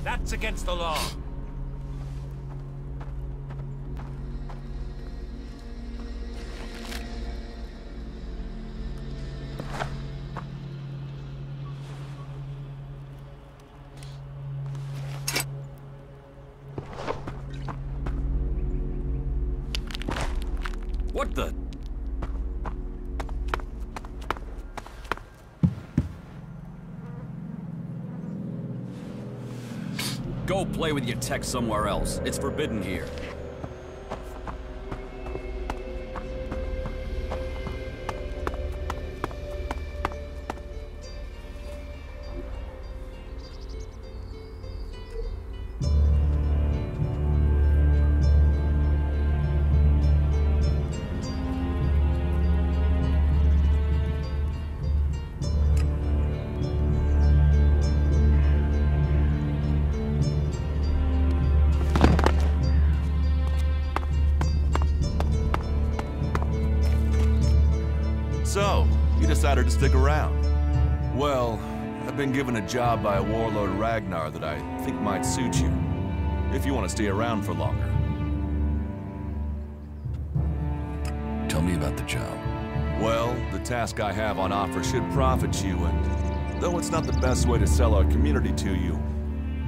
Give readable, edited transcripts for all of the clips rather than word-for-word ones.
That's against the law. What the? Go play with your tech somewhere else. It's forbidden here. So, you decided to stick around. Well, I've been given a job by Warlord Ragnar that I think might suit you, if you want to stay around for longer. Tell me about the job. Well, the task I have on offer should profit you, and though it's not the best way to sell our community to you,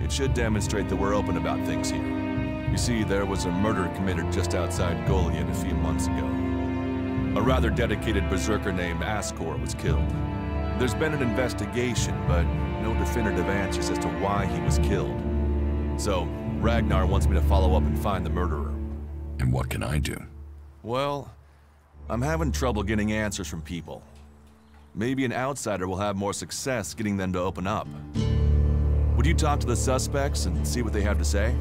it should demonstrate that we're open about things here. You see, there was a murder committed just outside Goliad a few months ago. A rather dedicated berserker named Ascor was killed. There's been an investigation, but no definitive answers as to why he was killed. So, Ragnar wants me to follow up and find the murderer. And what can I do? Well, I'm having trouble getting answers from people. Maybe an outsider will have more success getting them to open up. Would you talk to the suspects and see what they have to say?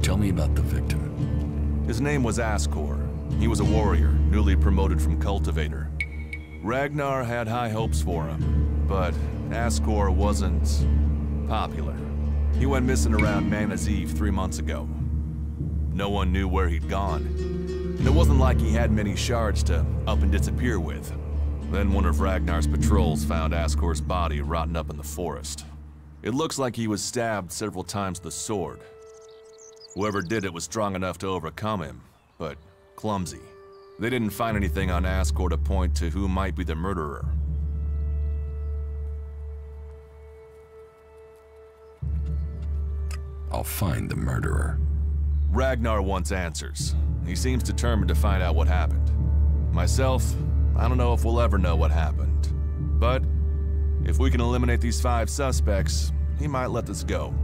Tell me about the victim. His name was Ascor. He was a warrior, newly promoted from cultivator. Ragnar had high hopes for him, but Ascor wasn't popular. He went missing around Mana's Eve 3 months ago. No one knew where he'd gone, and it wasn't like he had many shards to up and disappear with. Then one of Ragnar's patrols found Ascor's body rotting up in the forest. It looks like he was stabbed several times with a sword. Whoever did it was strong enough to overcome him, but clumsy. They didn't find anything on Ascor to point to who might be the murderer. I'll find the murderer. Ragnar wants answers. He seems determined to find out what happened. Myself, I don't know if we'll ever know what happened. But if we can eliminate these 5 suspects, he might let this go.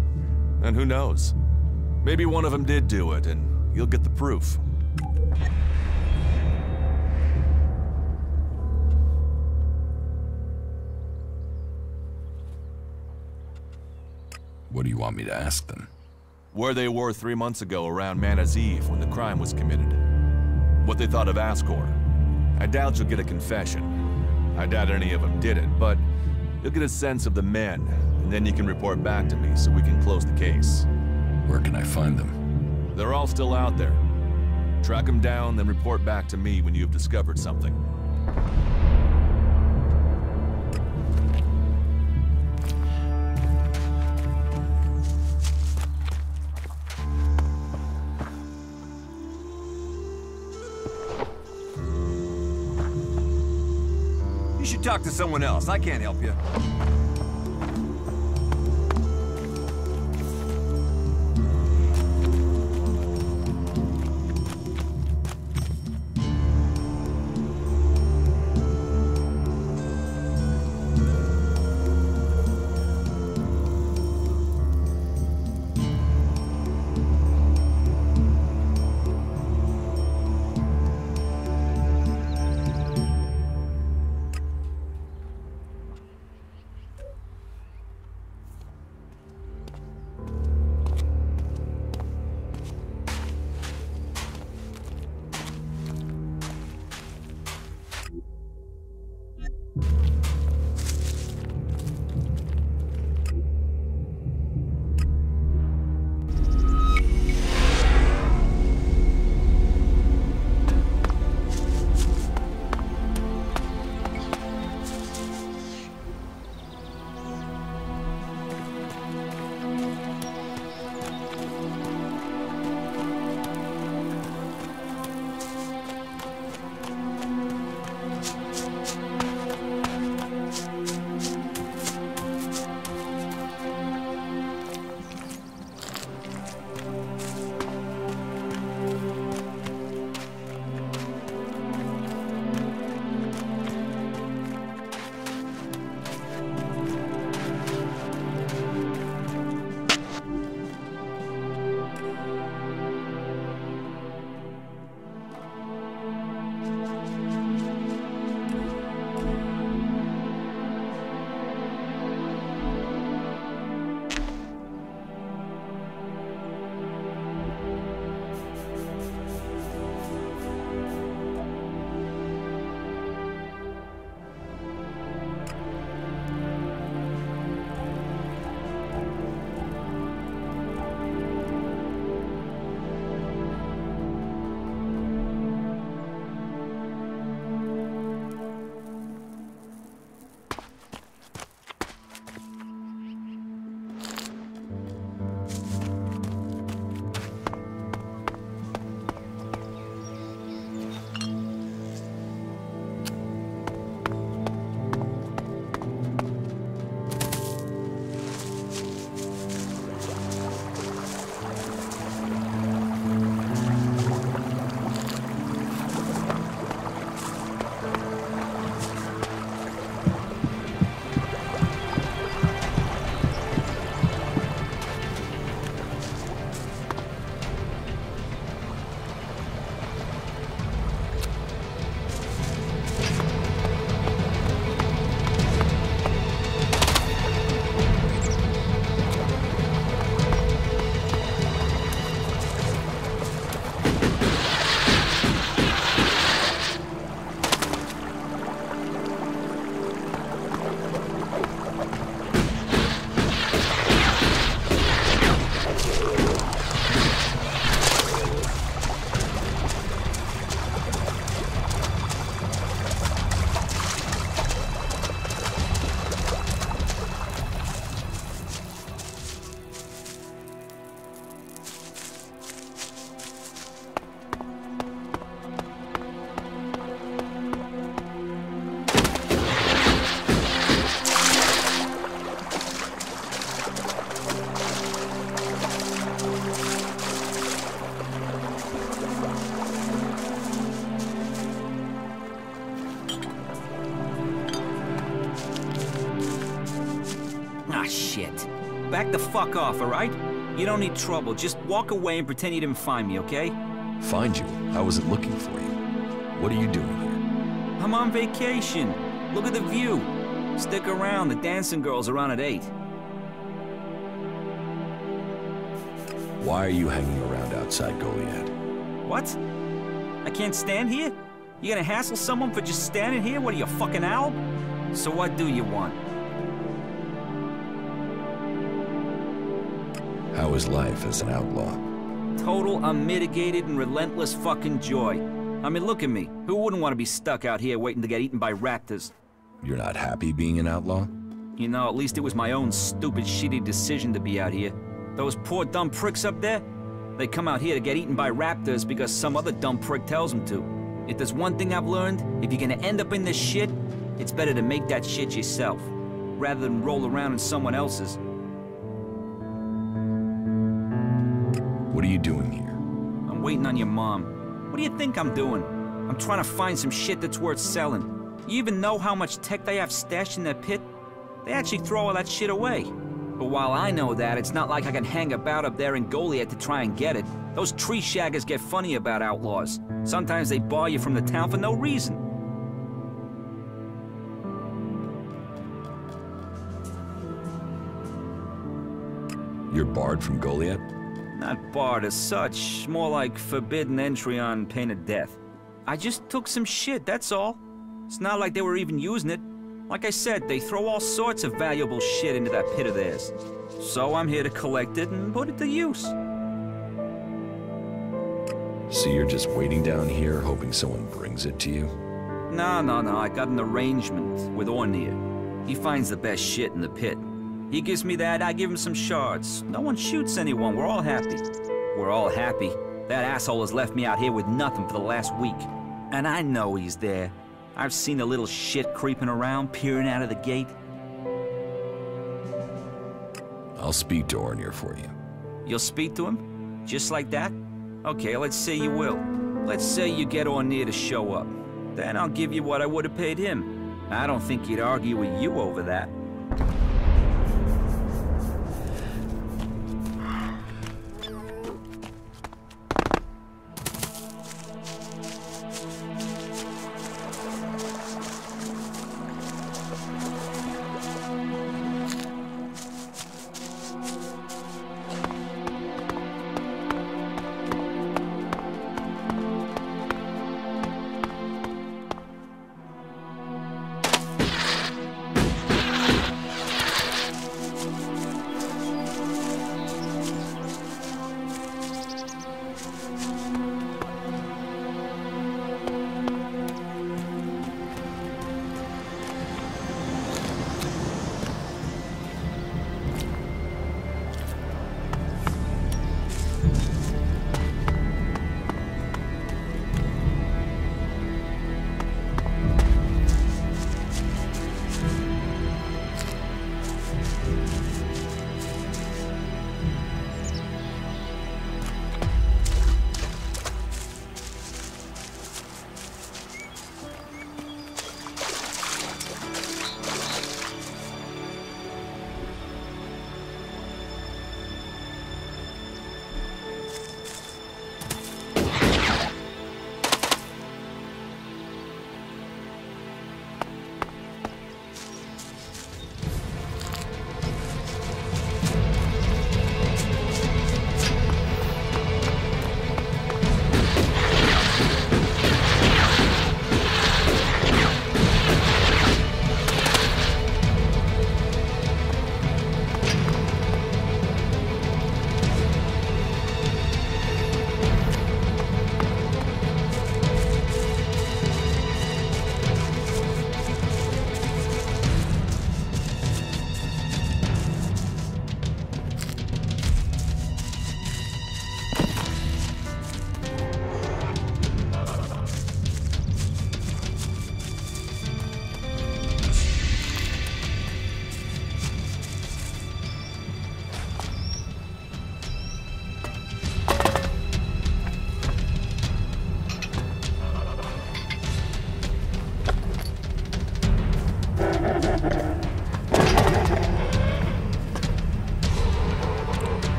And who knows? Maybe one of them did do it, and you'll get the proof. What do you want me to ask them? Where they were 3 months ago around Mana's Eve when the crime was committed. What they thought of Ascor. I doubt you'll get a confession. I doubt any of them did it, but you'll get a sense of the men, and then you can report back to me so we can close the case. Where can I find them? They're all still out there. Track them down, then report back to me when you've discovered something. You should talk to someone else. I can't help you. Ah, shit. Back the fuck off, all right? You don't need trouble. Just walk away and pretend you didn't find me, okay? Find you? I wasn't looking for you. What are you doing here? I'm on vacation. Look at the view. Stick around. The dancing girls are on at 8. Why are you hanging around outside Goliad? What? I can't stand here? You gonna hassle someone for just standing here? What are you, a fucking owl? So what do you want? How is life as an outlaw? Total, unmitigated, and relentless fucking joy. I mean, look at me. Who wouldn't want to be stuck out here waiting to get eaten by raptors? You're not happy being an outlaw? You know, at least it was my own stupid, shitty decision to be out here. Those poor dumb pricks up there, they come out here to get eaten by raptors because some other dumb prick tells them to. If there's one thing I've learned, if you're gonna end up in this shit, it's better to make that shit yourself, rather than roll around in someone else's. What are you doing here? I'm waiting on your mom. What do you think I'm doing? I'm trying to find some shit that's worth selling. You even know how much tech they have stashed in their pit? They actually throw all that shit away. But while I know that, it's not like I can hang about up there in Goliad to try and get it. Those tree shaggers get funny about outlaws. Sometimes they bar you from the town for no reason. You're barred from Goliad? Not barred as such, more like forbidden entry on pain of death. I just took some shit, that's all. It's not like they were even using it. Like I said, they throw all sorts of valuable shit into that pit of theirs. So I'm here to collect it and put it to use. So you're just waiting down here, hoping someone brings it to you? No, I got an arrangement with Ornir. He finds the best shit in the pit. He gives me that, I give him some shards. No one shoots anyone, we're all happy. We're all happy. That asshole has left me out here with nothing for the last week. And I know he's there. I've seen the little shit creeping around, peering out of the gate. I'll speak to Ornir for you. You'll speak to him? Just like that? Okay, let's say you will. Let's say you get Ornir to show up. Then I'll give you what I would have paid him. I don't think he'd argue with you over that.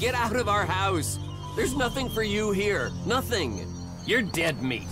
Get out of our house! There's nothing for you here. Nothing. You're dead meat.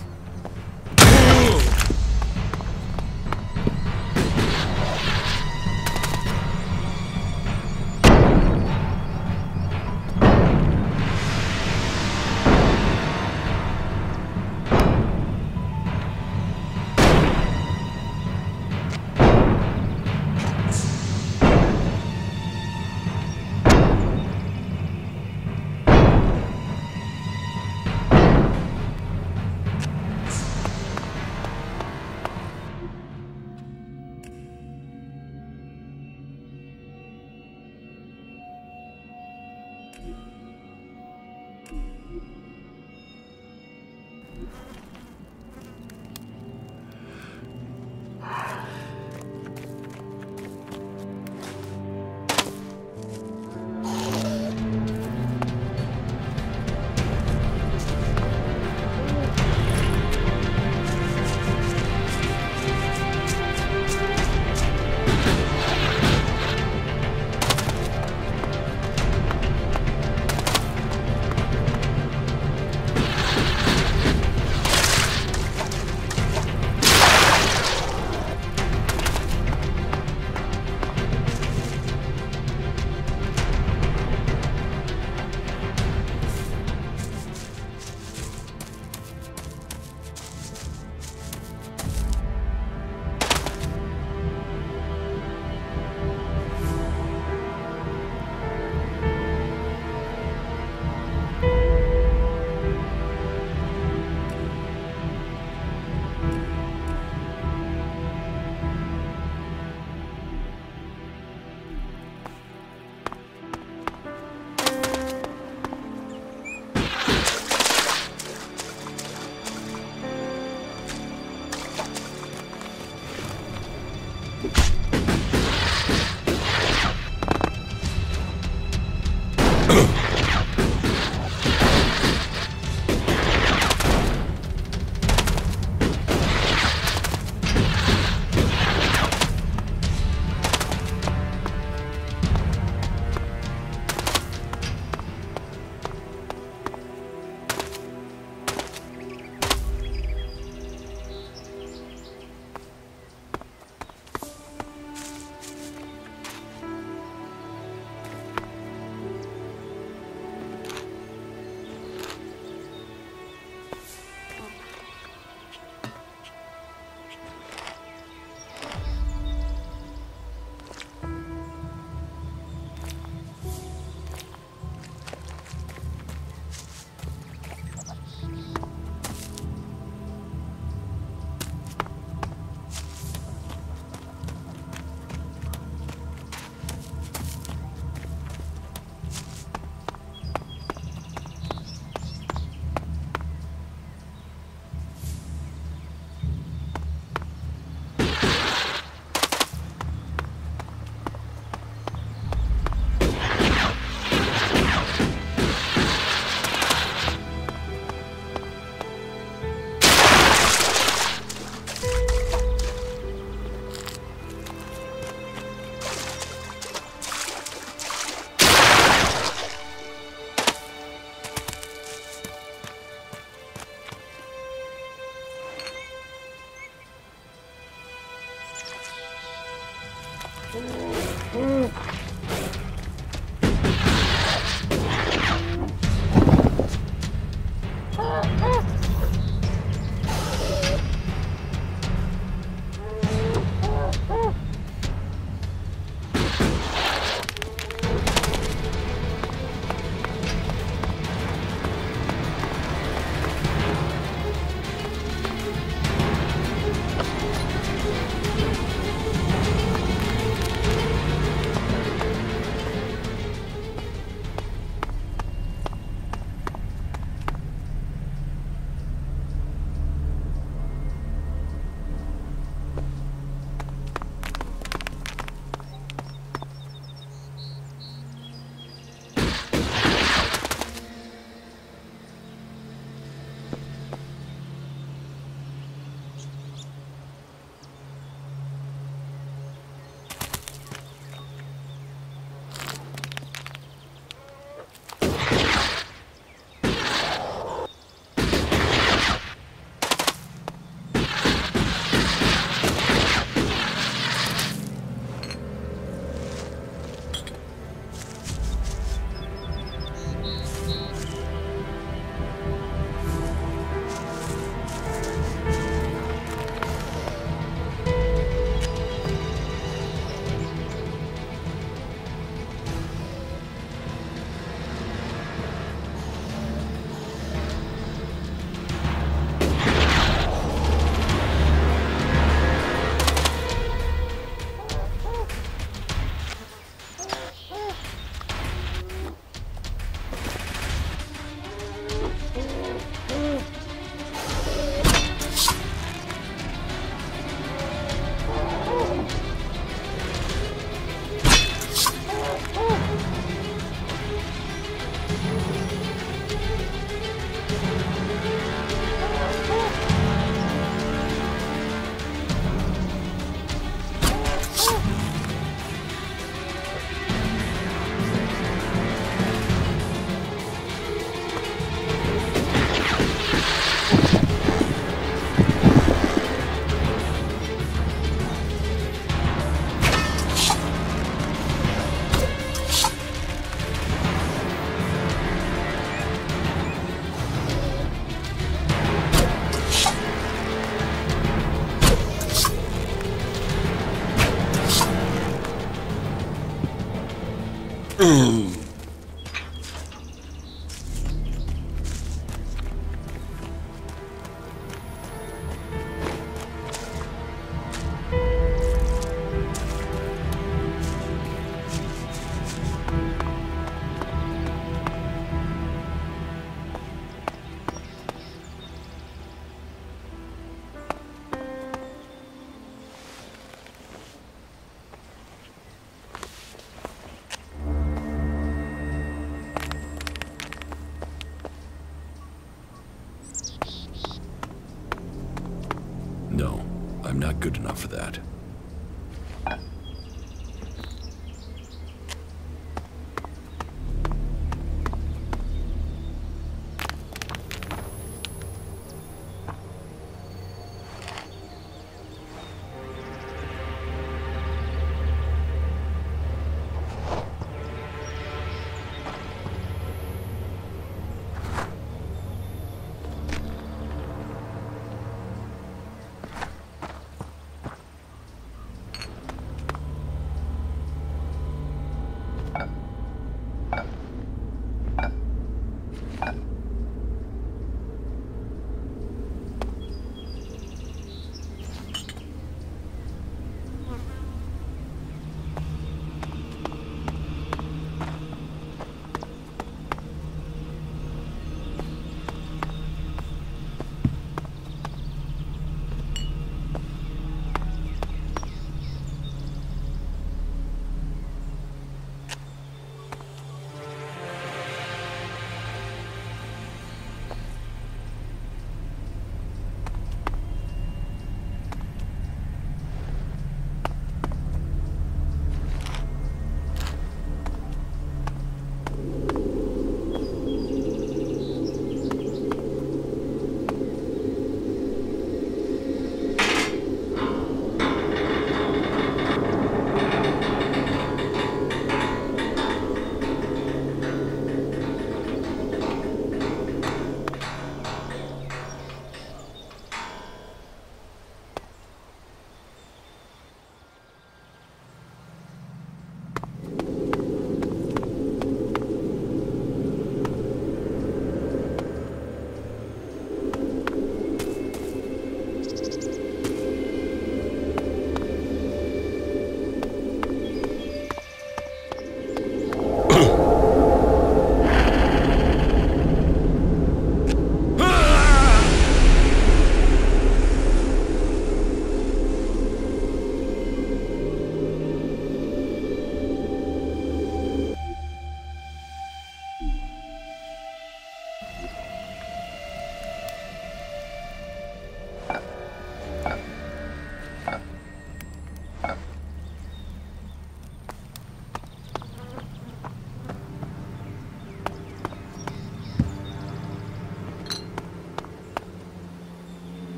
not good enough for that.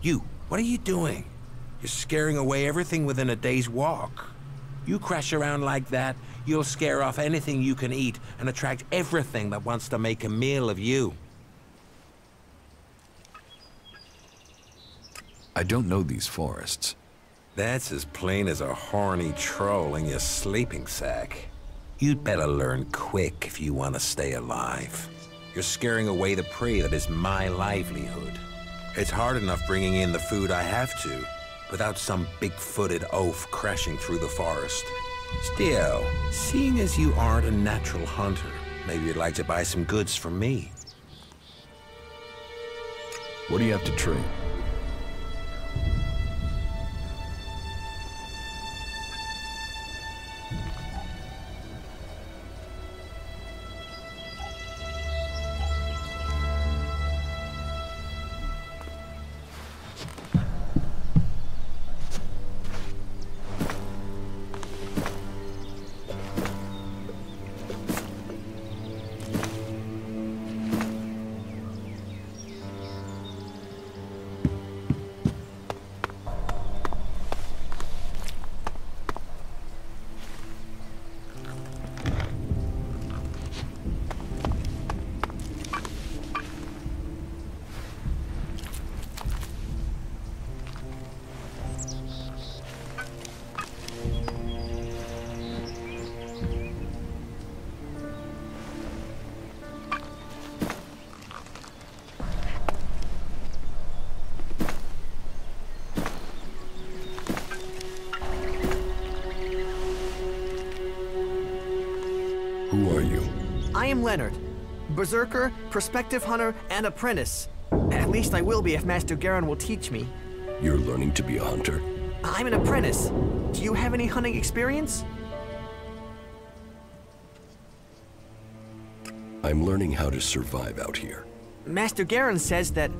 You, what are you doing? You're scaring away everything within a day's walk. You crash around like that, you'll scare off anything you can eat and attract everything that wants to make a meal of you. I don't know these forests. That's as plain as a horny troll in your sleeping sack. You'd better learn quick if you want to stay alive. You're scaring away the prey that is my livelihood. It's hard enough bringing in the food I have to, without some big-footed oaf crashing through the forest. Still, seeing as you aren't a natural hunter, maybe you'd like to buy some goods from me. What do you have to trade? Who are you? I am Leonard, berserker, prospective hunter, and apprentice. At least I will be if Master Garen will teach me. You're learning to be a hunter? I'm an apprentice. Do you have any hunting experience? I'm learning how to survive out here. Master Garen says that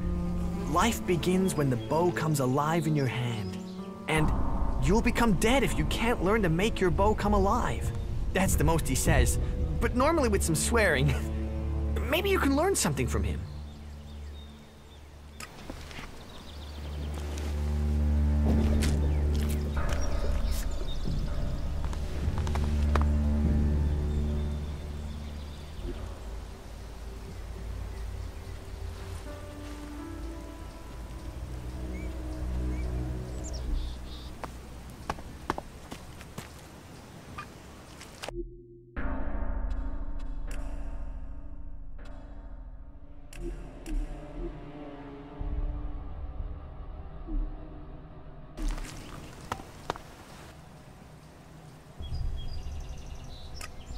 life begins when the bow comes alive in your hand. And you'll become dead if you can't learn to make your bow come alive. That's the most he says, but normally with some swearing. Maybe you can learn something from him.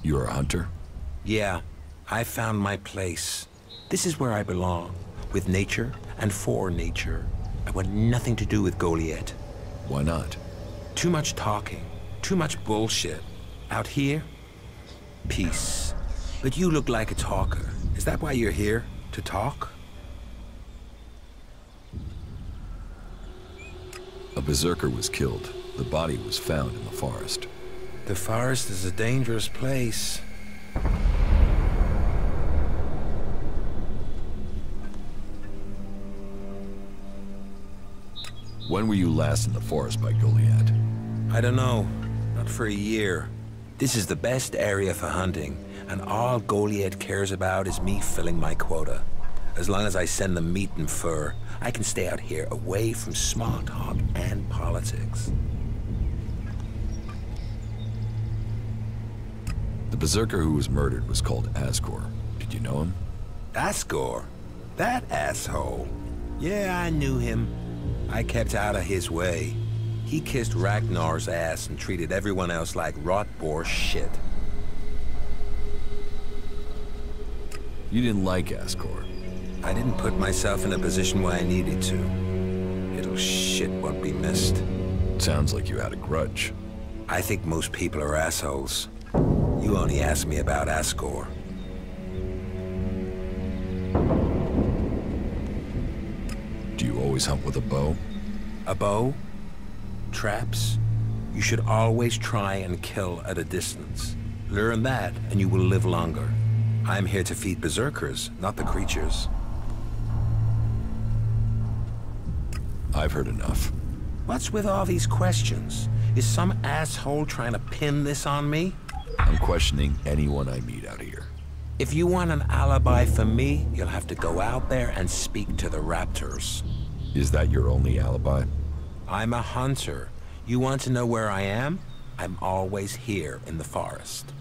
You're a hunter? Yeah, I found my place. This is where I belong, with nature and for nature. I want nothing to do with Goliath. Why not? Too much talking, too much bullshit. Out here, peace. But you look like a talker. Is that why you're here? To talk? A berserker was killed. The body was found in the forest. The forest is a dangerous place. When were you last in the forest by Goliath? I don't know. Not for a year. This is the best area for hunting, and all Goliath cares about is me filling my quota. As long as I send them meat and fur, I can stay out here away from small talk and politics. The berserker who was murdered was called Asgore. Did you know him? Asgore? That asshole? Yeah, I knew him. I kept out of his way. He kissed Ragnar's ass and treated everyone else like rot-bore shit. You didn't like Asgore. I didn't put myself in a position where I needed to. Little shit won't be missed. Sounds like you had a grudge. I think most people are assholes. You only asked me about Asgore. Do you always hunt with a bow? A bow? Traps? You should always try and kill at a distance. Learn that, and you will live longer. I'm here to feed berserkers, not the creatures. I've heard enough. What's with all these questions? Is some asshole trying to pin this on me? I'm questioning anyone I meet out here. If you want an alibi for me, you'll have to go out there and speak to the raptors. Is that your only alibi? I'm a hunter. You want to know where I am? I'm always here in the forest.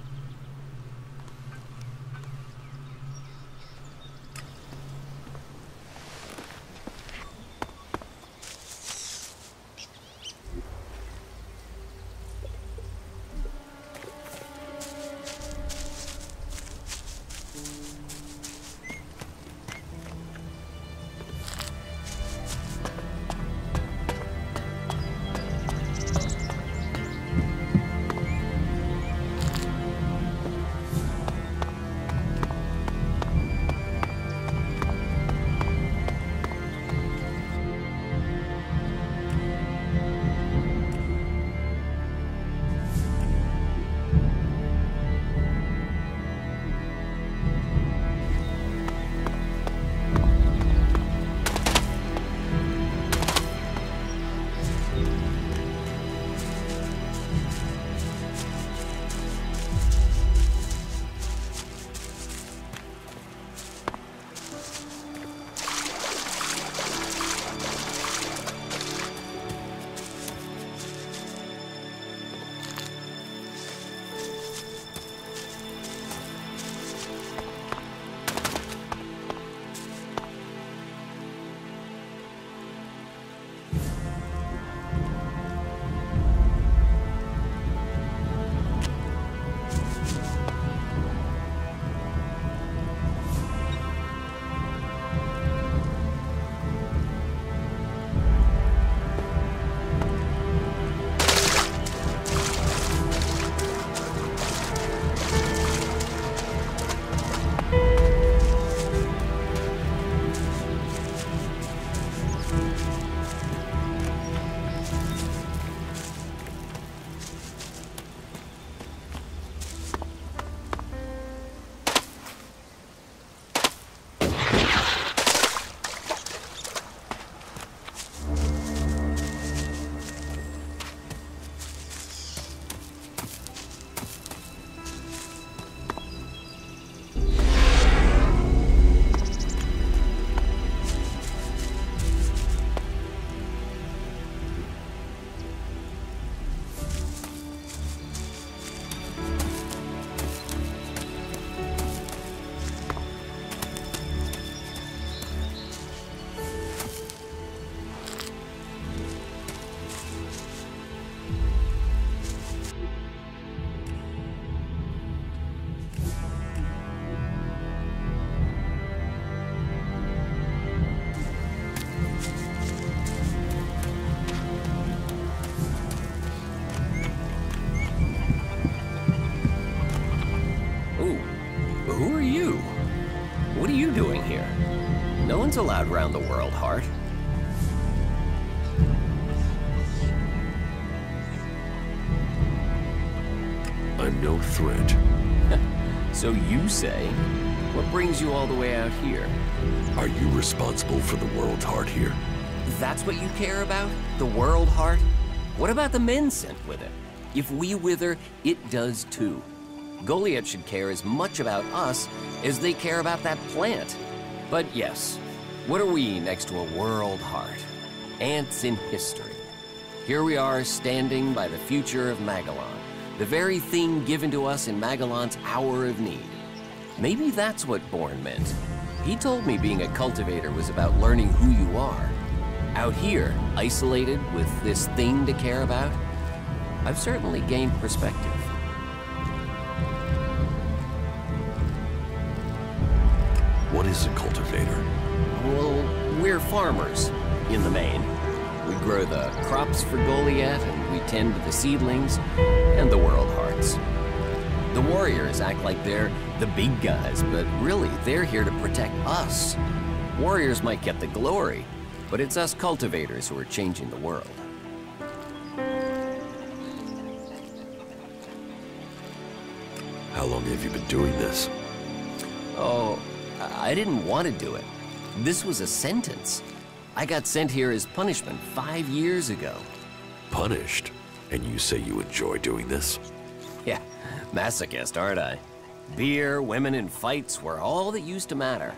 One's allowed round the world, Heart. I'm no threat. So you say. What brings you all the way out here? Are you responsible for the world heart here? That's what you care about? The world heart? What about the men sent with it? If we wither, it does too. Goliath should care as much about us as they care about that plant. But yes, what are we next to a world heart? Ants in history. Here we are standing by the future of Magellan, the very thing given to us in Magellan's hour of need. Maybe that's what Bourne meant. He told me being a cultivator was about learning who you are. Out here, isolated with this thing to care about, I've certainly gained perspective. What is a cultivator? Well, we're farmers, in the main. We grow the crops for Goliath, and we tend to the seedlings and the world hearts. The warriors act like they're the big guys, but really, they're here to protect us. Warriors might get the glory, but it's us cultivators who are changing the world. How long have you been doing this? Oh, I didn't want to do it. This was a sentence. I got sent here as punishment 5 years ago. Punished? And you say you enjoy doing this? Yeah, masochist, aren't I? Beer, women, and fights were all that used to matter.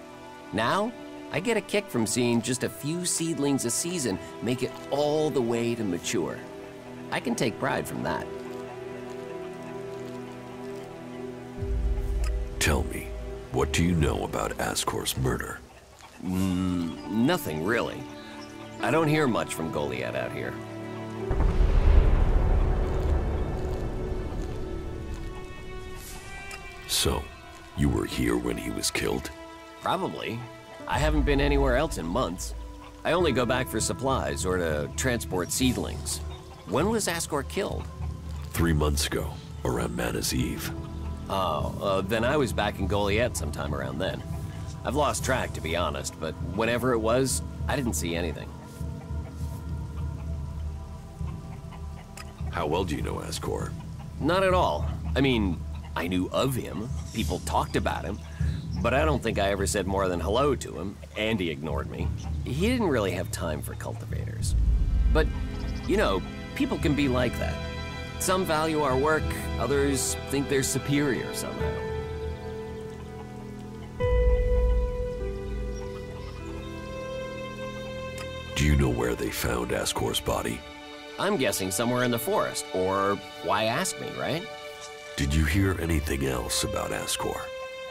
Now, I get a kick from seeing just a few seedlings a season make it all the way to mature. I can take pride from that. Tell me, what do you know about Ascor's murder? Nothing really. I don't hear much from Goliath out here. So, you were here when he was killed? Probably. I haven't been anywhere else in months. I only go back for supplies or to transport seedlings. When was Ascor killed? 3 months ago, around Mana's Eve. Oh, then I was back in Goliath sometime around then. I've lost track, to be honest, but whenever it was, I didn't see anything. How well do you know Ascor? Not at all. I mean, I knew of him, people talked about him, but I don't think I ever said more than hello to him, and he ignored me. He didn't really have time for cultivators. But, you know, people can be like that. Some value our work, others think they're superior somehow. Do you know where they found Ascor's body? I'm guessing somewhere in the forest, or why ask me, right? Did you hear anything else about Ascor?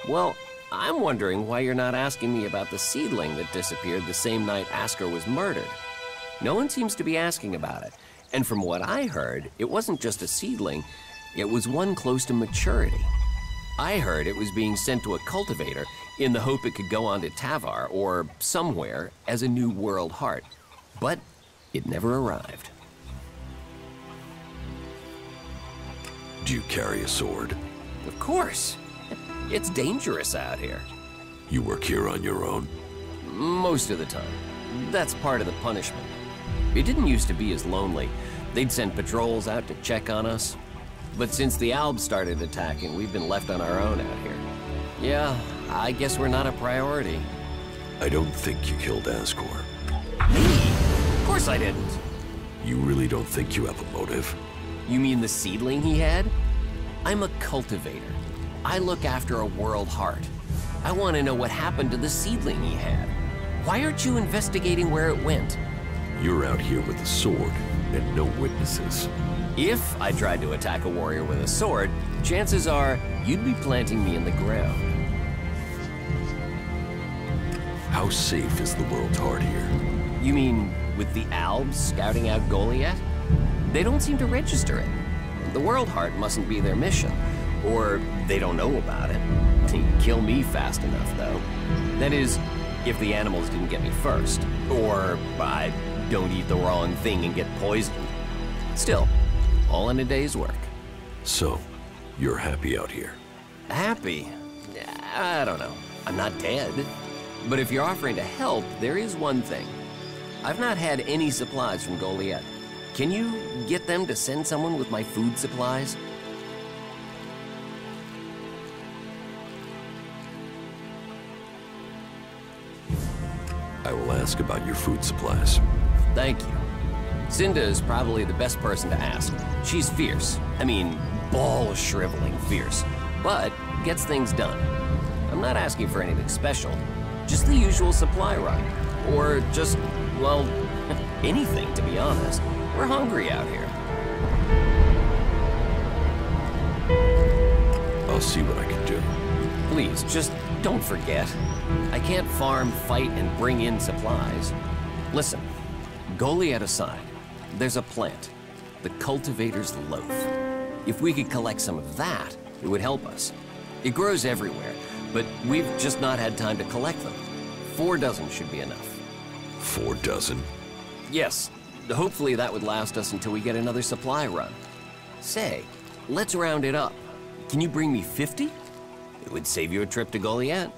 Well, I'm wondering why you're not asking me about the seedling that disappeared the same night Ascor was murdered. No one seems to be asking about it. And from what I heard, it wasn't just a seedling, it was one close to maturity. I heard it was being sent to a cultivator in the hope it could go on to Tavar or somewhere as a new world heart. But it never arrived. Do you carry a sword? Of course. It's dangerous out here. You work here on your own? Most of the time. That's part of the punishment. It didn't used to be as lonely. They'd send patrols out to check on us. But since the Albs started attacking, we've been left on our own out here. Yeah, I guess we're not a priority. I don't think you killed Ascor. Me? Of course I didn't. You really don't think you have a motive? You mean the seedling he had? I'm a cultivator. I look after a world heart. I want to know what happened to the seedling he had. Why aren't you investigating where it went? You're out here with a sword and no witnesses. If I tried to attack a warrior with a sword, chances are you'd be planting me in the ground. How safe is the world's heart here? You mean with the Albs scouting out Goliath? They don't seem to register it. The world heart mustn't be their mission. Or they don't know about it. They'd kill me fast enough, though. That is, if the animals didn't get me first. Or I don't eat the wrong thing and get poisoned. Still, all in a day's work. So, you're happy out here? Happy? I don't know. I'm not dead. But if you're offering to help, there is one thing. I've not had any supplies from Goliath. Can you get them to send someone with my food supplies? I will ask about your food supplies. Thank you. Cinda is probably the best person to ask. She's fierce. I mean, ball-shriveling fierce. But gets things done. I'm not asking for anything special. Just the usual supply run. Or just, well, anything, to be honest. We're hungry out here. I'll see what I can do. Please, just don't forget. I can't farm, fight, and bring in supplies. Listen, Goliath aside, there's a plant. The Cultivator's Loaf. If we could collect some of that, it would help us. It grows everywhere, but we've just not had time to collect them. 4 dozen should be enough. 4 dozen? Yes. Hopefully that would last us until we get another supply run. Say, let's round it up. Can you bring me 50? It would save you a trip to Goliath.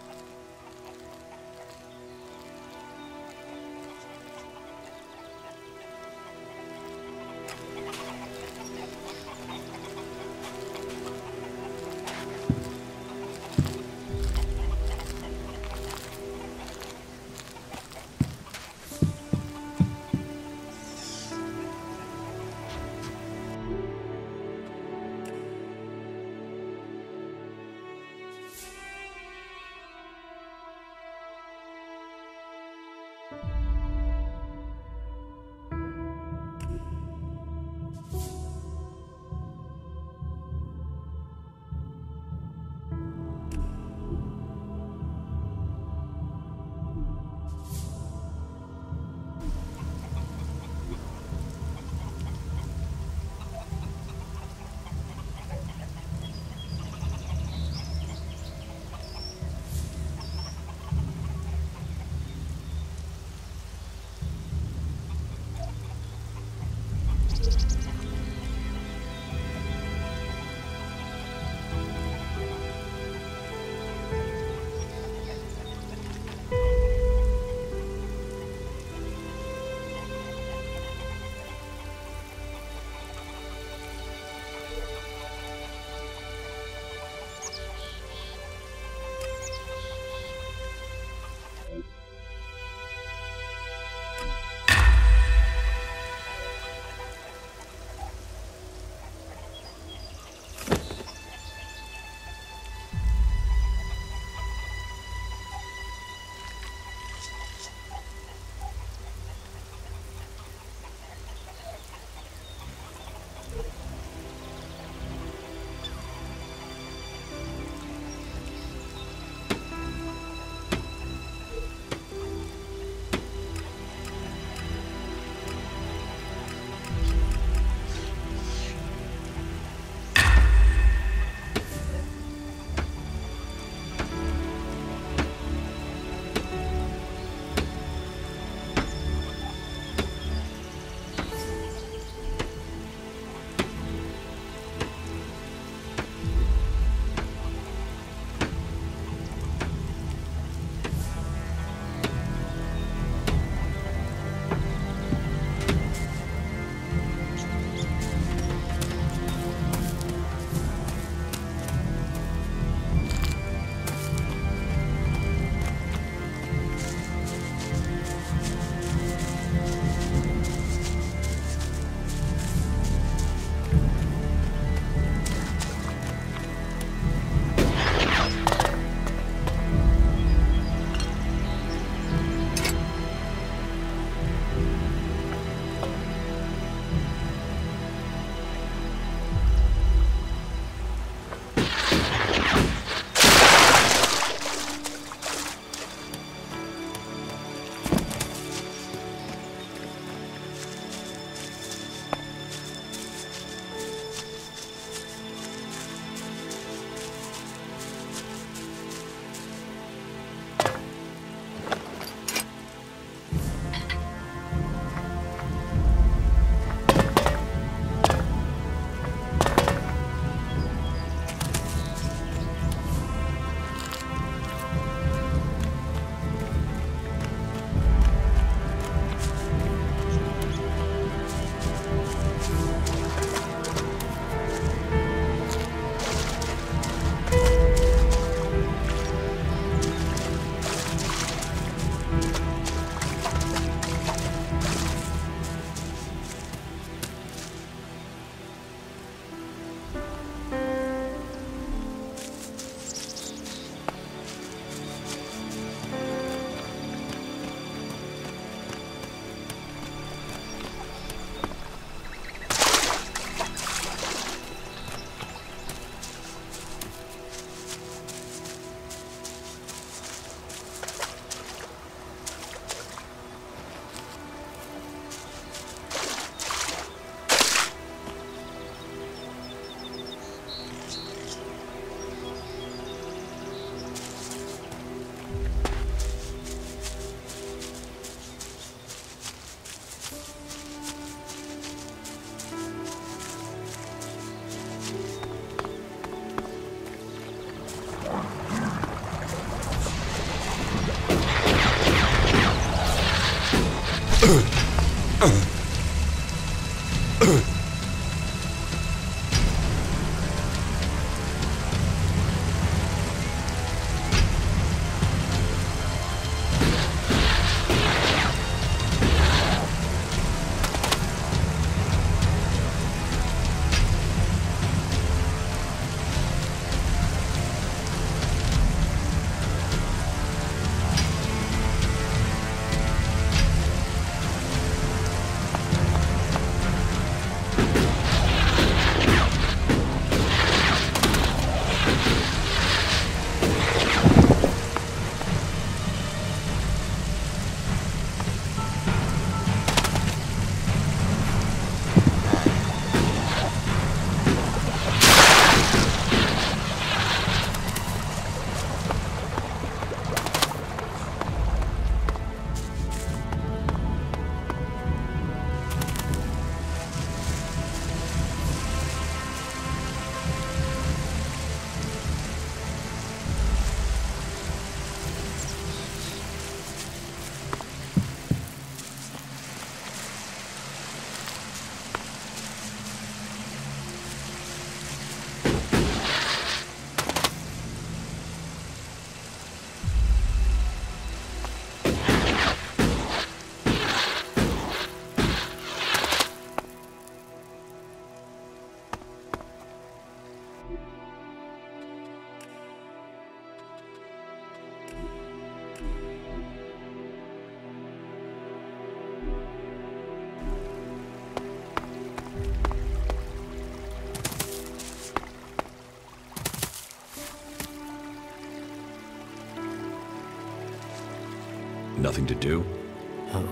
Nothing to do?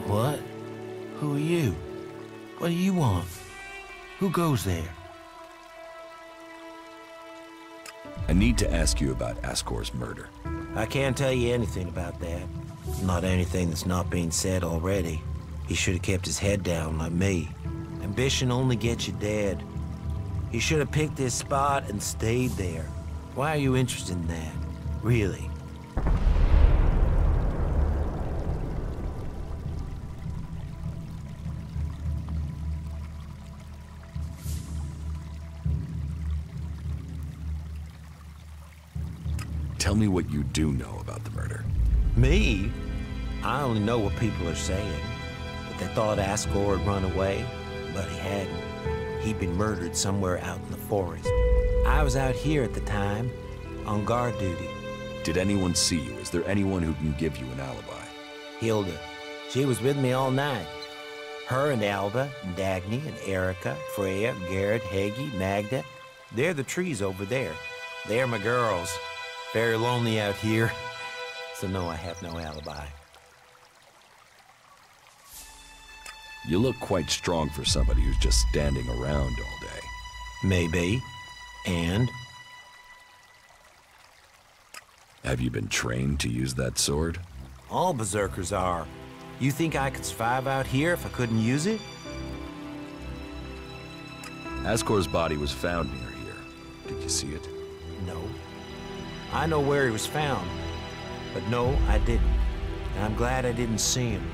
What? Who are you? What do you want? Who goes there? I need to ask you about Ascor's murder. I can't tell you anything about that. Not anything that's not being said already. He should have kept his head down like me. Ambition only gets you dead. He should have picked this spot and stayed there. Why are you interested in that? Really? Tell me what you do know about the murder. Me? I only know what people are saying. But they thought Ascor had run away, but he hadn't. He'd been murdered somewhere out in the forest. I was out here at the time, on guard duty. Did anyone see you? Is there anyone who can give you an alibi? Hilda. She was with me all night. Her and Alba, and Dagny, and Erica, Freya, Garrett, Heggie, Magda. They're the trees over there. They're my girls. Very lonely out here. So no, I have no alibi. You look quite strong for somebody who's just standing around all day. Maybe. And? Have you been trained to use that sword? All berserkers are. You think I could survive out here if I couldn't use it? Ascor's body was found near here. Did you see it? No. I know where he was found. But no, I didn't. And I'm glad I didn't see him.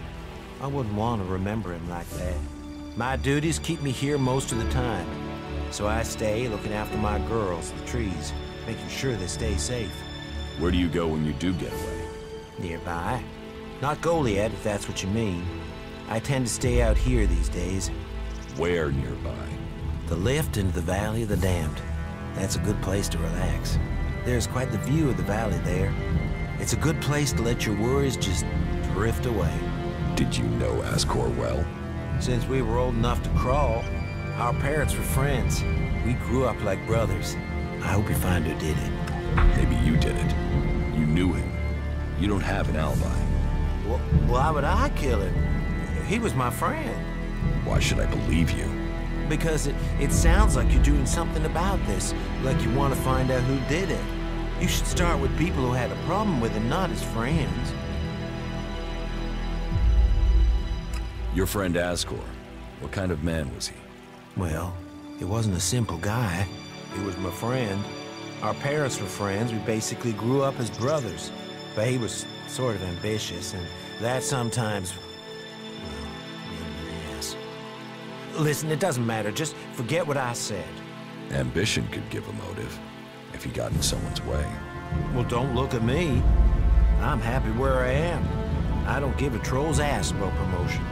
I wouldn't want to remember him like that. My duties keep me here most of the time. So I stay looking after my girls, the trees, making sure they stay safe. Where do you go when you do get away? Nearby. Not Goliad, if that's what you mean. I tend to stay out here these days. Where nearby? The lift into the Valley of the Damned. That's a good place to relax. There's quite the view of the valley there. It's a good place to let your worries just drift away. Did you know Ascor well? Since we were old enough to crawl, our parents were friends. We grew up like brothers. I hope you find who did it. Maybe you did it. You knew him. You don't have an alibi. Well, why would I kill him? He was my friend. Why should I believe you? Because it sounds like you're doing something about this, like you want to find out who did it. You should start with people who had a problem with him, not his friends. Your friend Ascor, what kind of man was he? Well, he wasn't a simple guy. He was my friend. Our parents were friends. We basically grew up as brothers. But he was sort of ambitious, and that sometimes, well, made me an ass. Listen, it doesn't matter. Just forget what I said. Ambition could give a motive, if he got in someone's way. Well, don't look at me. I'm happy where I am. I don't give a troll's ass about promotion.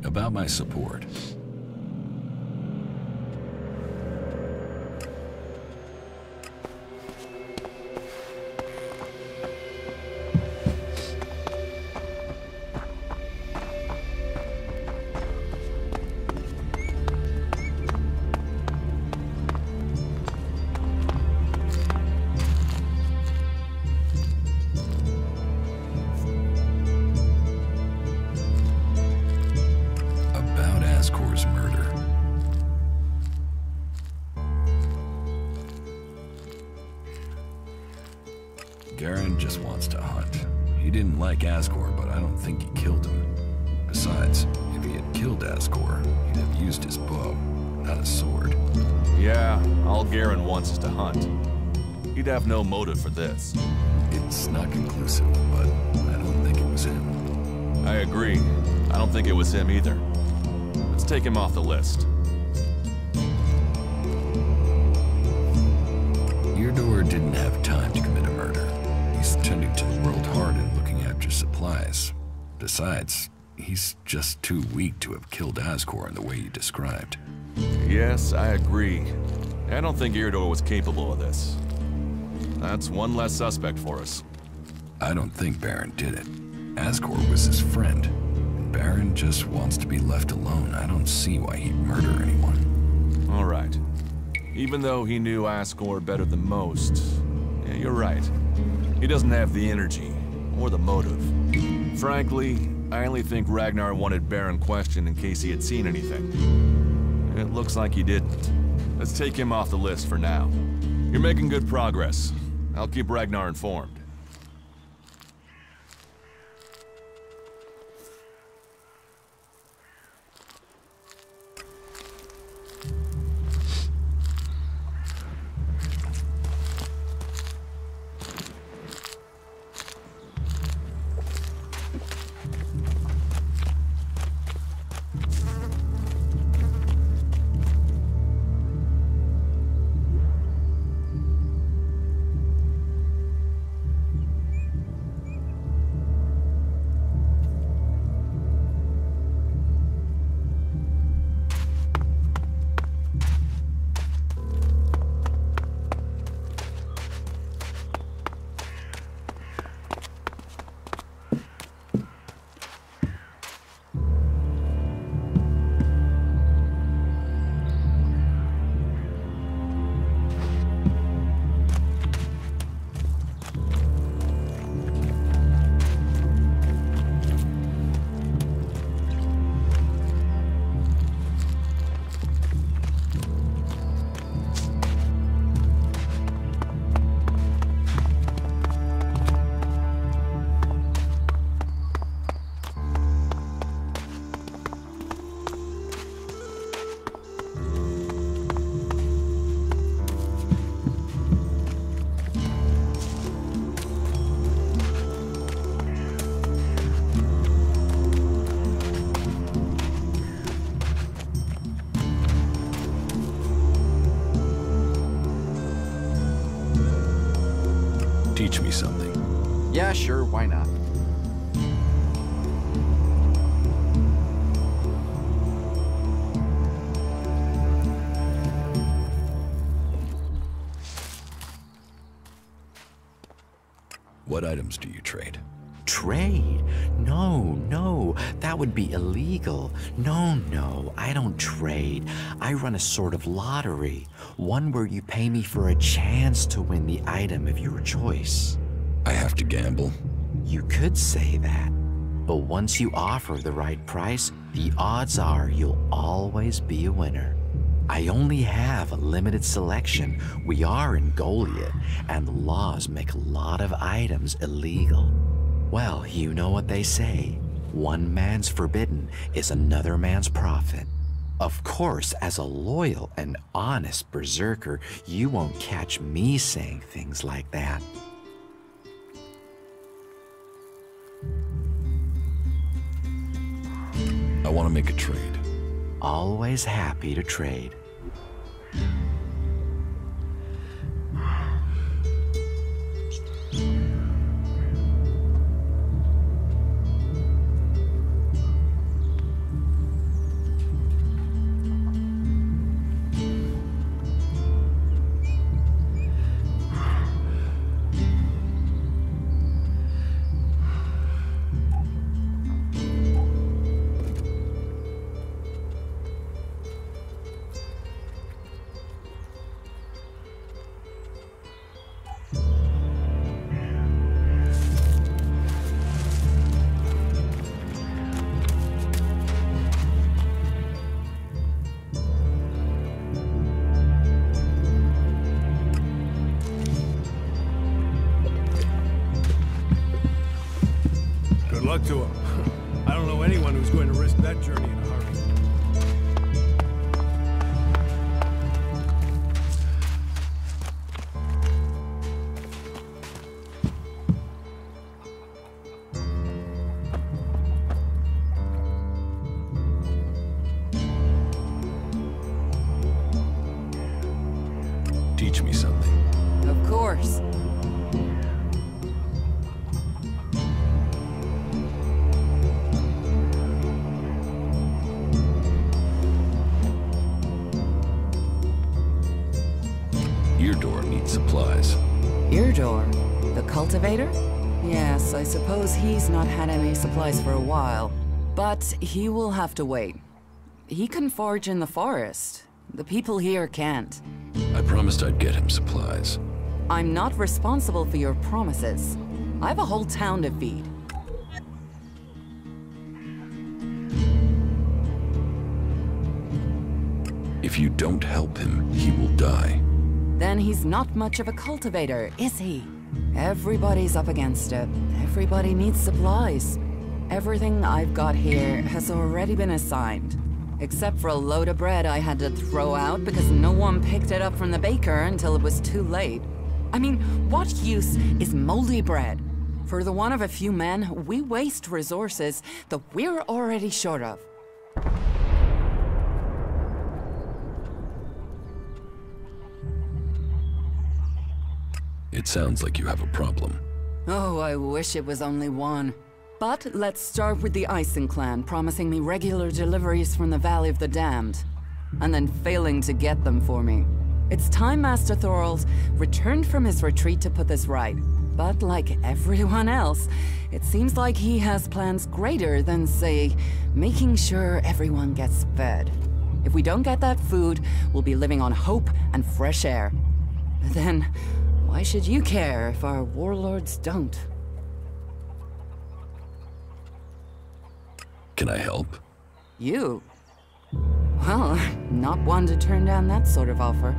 About my support. Garen just wants to hunt. He didn't like Asgore, but I don't think he killed him. Besides, if he had killed Asgore, he'd have used his bow, not a sword. Yeah, all Garen wants is to hunt. He'd have no motive for this. It's not conclusive, but I don't think it was him. I agree. I don't think it was him either. Let's take him off the list. Eardor didn't have time to commit a murder. He's tending to the world hard and looking after supplies. Besides, he's just too weak to have killed Asgore in the way you described. Yes, I agree. I don't think Eardor was capable of this. That's one less suspect for us. I don't think Baron did it. Asgore was his friend. And Baron just wants to be left alone. I don't see why he'd murder anyone. All right. Even though he knew Asgore better than most, yeah, you're right. He doesn't have the energy or the motive. Frankly, I only think Ragnar wanted Baron questioned in case he had seen anything. It looks like he didn't. Let's take him off the list for now. You're making good progress. I'll keep Ragnar informed. Teach me something. Yeah, sure, why not? What items do you trade? Trade? No, that would be illegal. No, I don't trade. I run a sort of lottery, one where you pay me for a chance to win the item of your choice. I have to gamble? You could say that, but once you offer the right price, the odds are you'll always be a winner. I only have a limited selection. We are in Goliath, and the laws make a lot of items illegal. Well, you know what they say. One man's forbidden is another man's profit. Of course, as a loyal and honest berserker, you won't catch me saying things like that. I want to make a trade. Always happy to trade. Good luck to him. I don't know anyone who's going to risk that journey in a hurry. Teach me something. Of course. Eardor needs supplies. Eardor? The cultivator? Yes, I suppose he's not had any supplies for a while. But he will have to wait. He can forage in the forest. The people here can't. I promised I'd get him supplies. I'm not responsible for your promises. I have a whole town to feed. If you don't help him, he will die. Then he's not much of a cultivator, is he? Everybody's up against it. Everybody needs supplies. Everything I've got here has already been assigned. Except for a load of bread I had to throw out because no one picked it up from the baker until it was too late. I mean, what use is moldy bread? For the one of a few men, we waste resources that we're already short of. It sounds like you have a problem. Oh, I wish it was only one. But let's start with the Ison clan promising me regular deliveries from the Valley of the Damned, and then failing to get them for me. It's time Master Thorald returned from his retreat to put this right. But like everyone else, it seems like he has plans greater than, say, making sure everyone gets fed. If we don't get that food, we'll be living on hope and fresh air. Then, why should you care if our warlords don't? Can I help? You? Well, not one to turn down that sort of offer.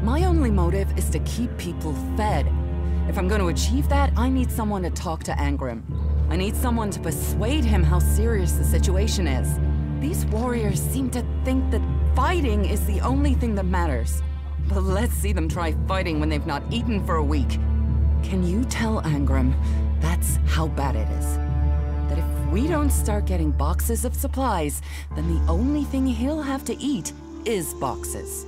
My only motive is to keep people fed. If I'm going to achieve that, I need someone to talk to Angrim. I need someone to persuade him how serious the situation is. These warriors seem to think that fighting is the only thing that matters. But let's see them try fighting when they've not eaten for a week. Can you tell Angrim that's how bad it is? That if we don't start getting boxes of supplies, then the only thing he'll have to eat is boxes.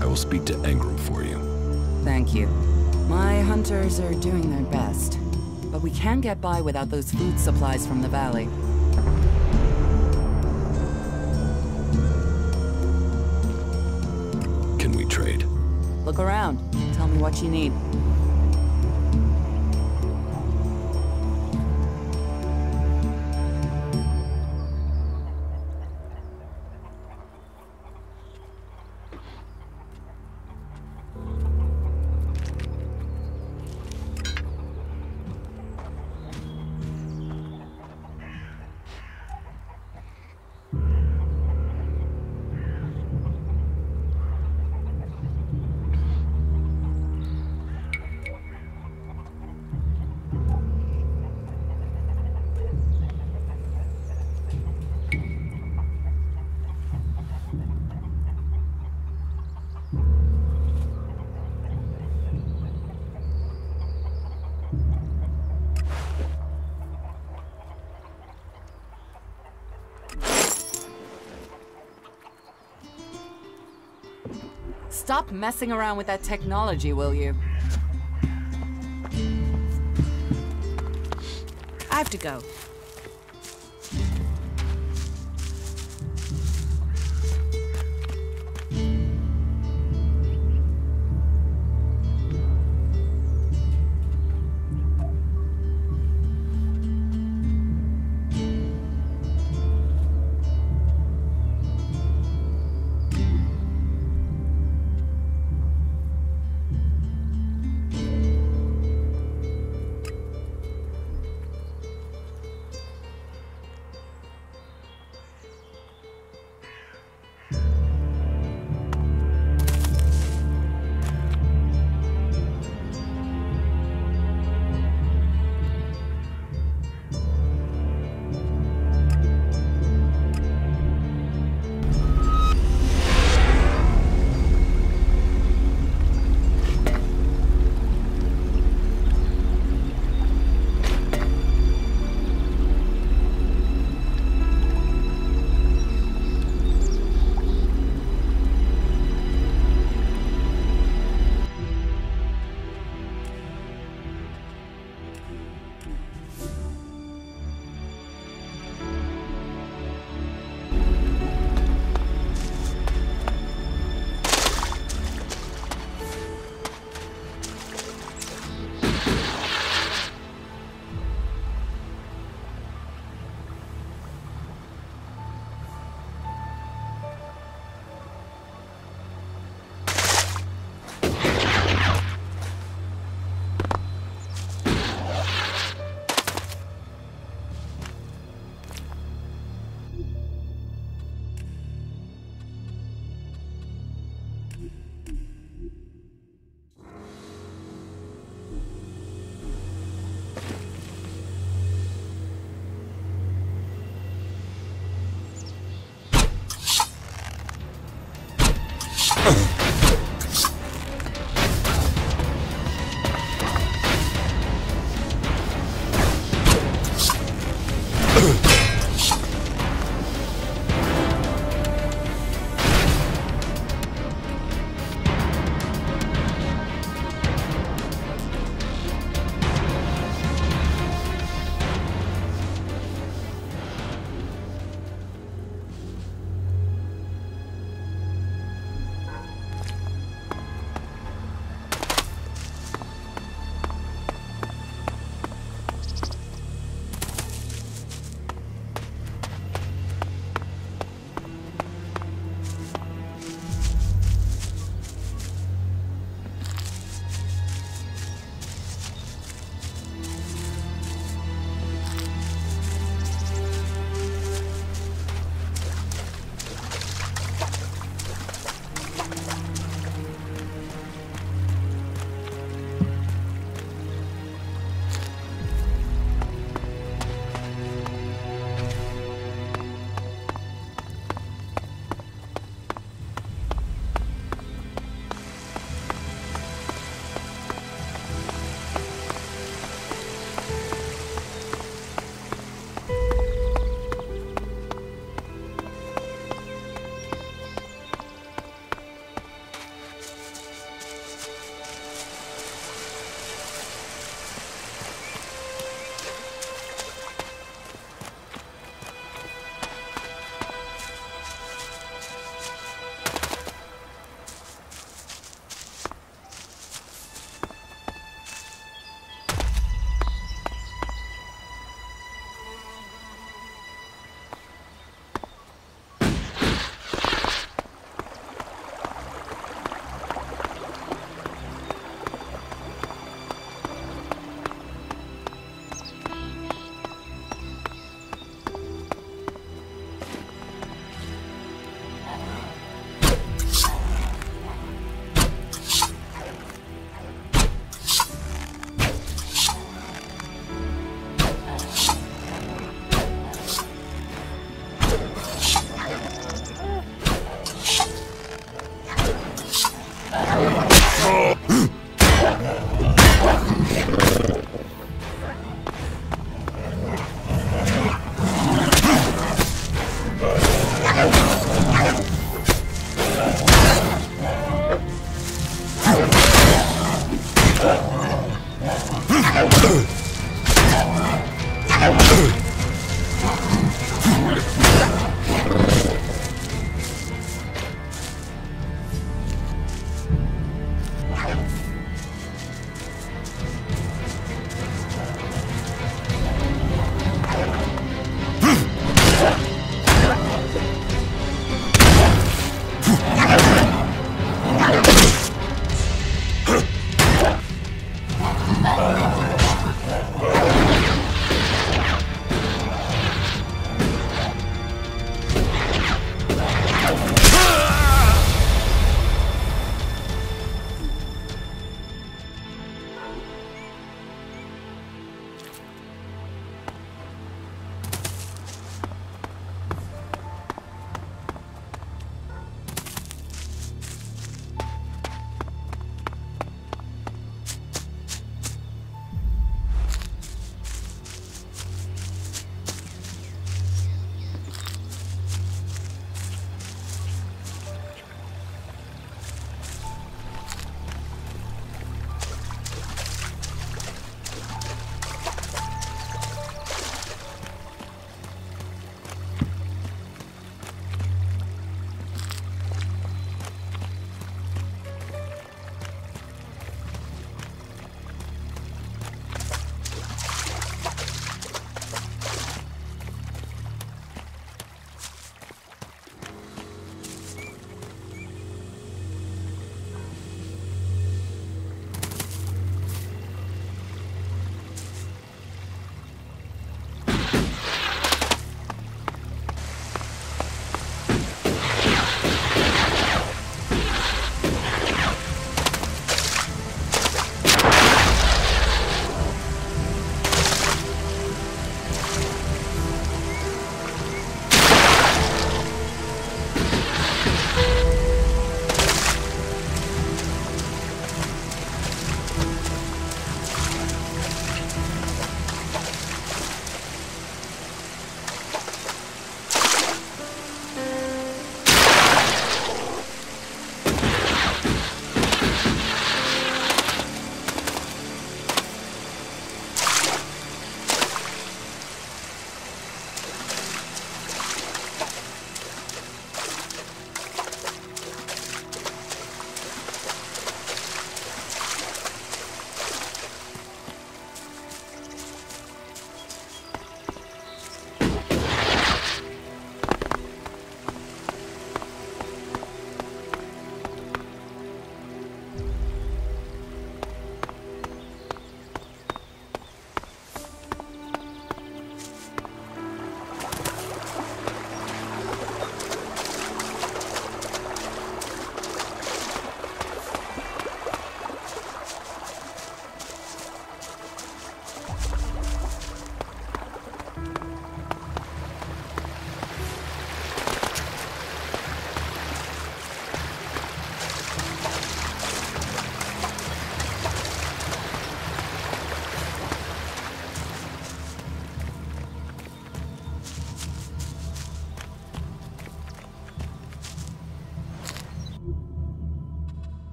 I will speak to Angrim for you. Thank you. My hunters are doing their best. But we can't get by without those food supplies from the valley. trade. Look around. Tell me what you need. Stop messing around with that technology, will you? I have to go.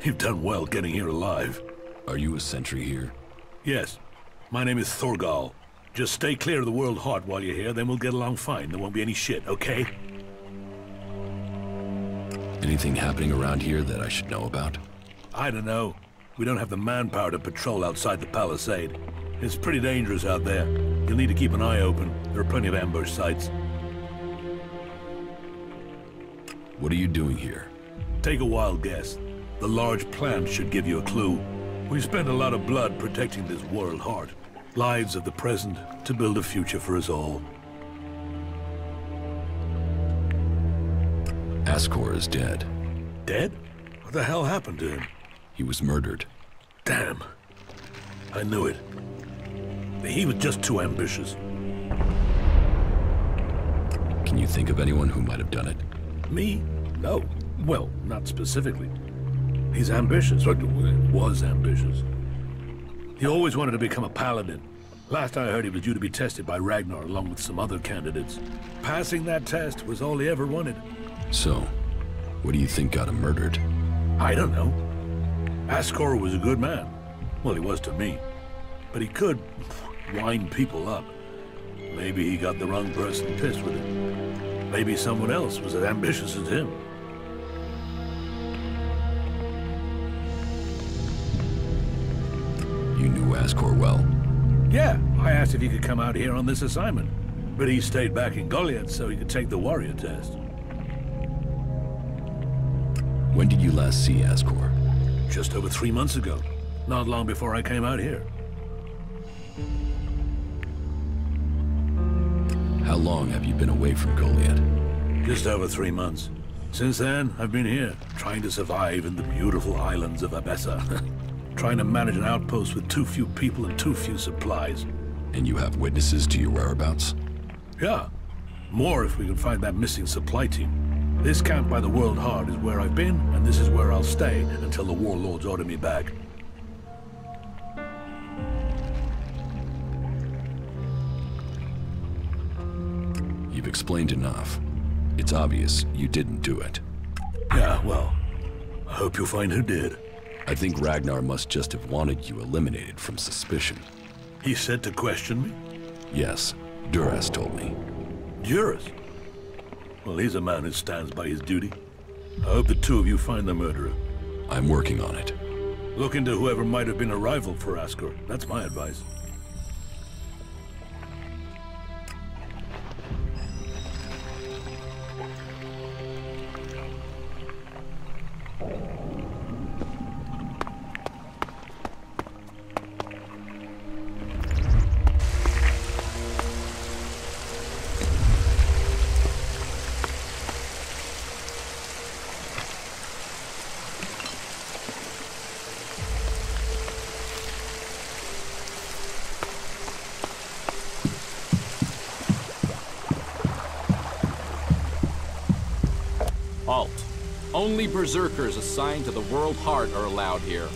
You've done well getting here alive. Are you a sentry here? Yes. My name is Thorgal. Just stay clear of the World Heart while you're here, then we'll get along fine. There won't be any shit, okay? Anything happening around here that I should know about? I don't know. We don't have the manpower to patrol outside the palisade. It's pretty dangerous out there. You'll need to keep an eye open. There are plenty of ambush sites. What are you doing here? Take a wild guess. The large plant should give you a clue. We've spent a lot of blood protecting this world heart. Lives of the present to build a future for us all. Ascor is dead. Dead? What the hell happened to him? He was murdered. Damn. I knew it. He was just too ambitious. Can you think of anyone who might have done it? Me? No. Well, not specifically. He's ambitious, or was ambitious. He always wanted to become a paladin. Last I heard, he was due to be tested by Ragnar along with some other candidates. Passing that test was all he ever wanted. So, what do you think got him murdered? I don't know. Ascor was a good man. Well, he was to me. But he could wind people up. Maybe he got the wrong person pissed with him. Maybe someone else was as ambitious as him. You knew Ascor well? Yeah, I asked if he could come out here on this assignment. But he stayed back in Goliath so he could take the warrior test. When did you last see Ascor? Just over 3 months ago. Not long before I came out here. How long have you been away from Goliath? Just over 3 months. Since then, I've been here, trying to survive in the beautiful islands of Abessa. Trying to manage an outpost with too few people and too few supplies. And you have witnesses to your whereabouts? Yeah. More if we can find that missing supply team. This camp by the World Heart is where I've been, and this is where I'll stay until the warlords order me back. You've explained enough. It's obvious you didn't do it. Yeah, well, I hope you'll find who did. I think Ragnar must just have wanted you eliminated from suspicion. He said to question me? Yes, Duras told me. Duras? Well, he's a man who stands by his duty. I hope the two of you find the murderer. I'm working on it. Look into whoever might have been a rival for Ascor. That's my advice. Halt. Only berserkers assigned to the World Heart are allowed here.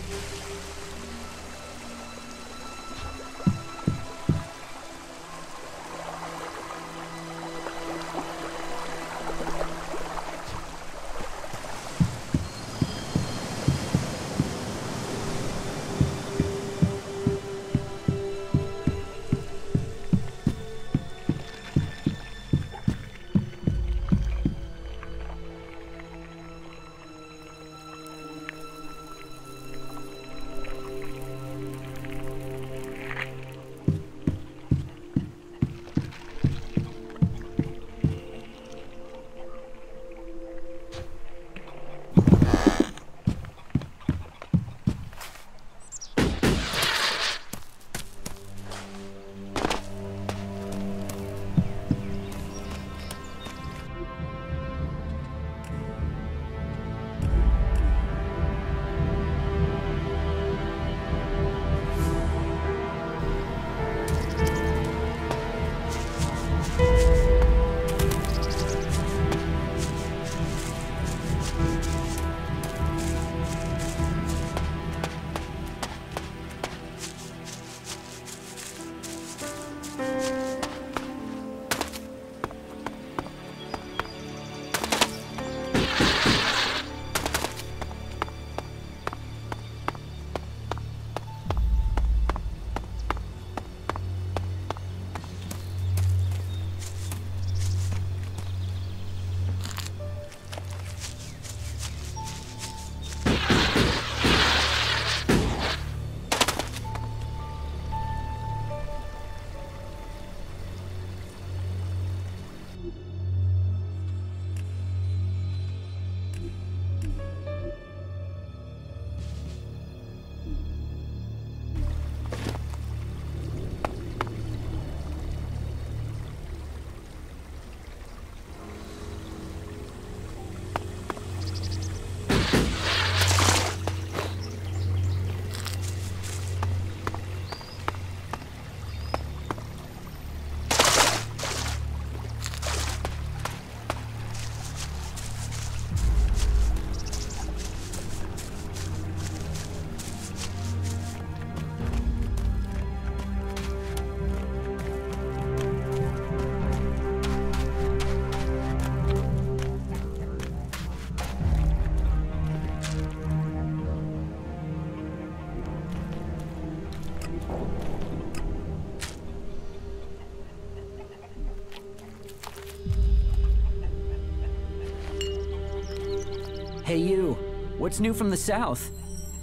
Hey you, what's new from the south?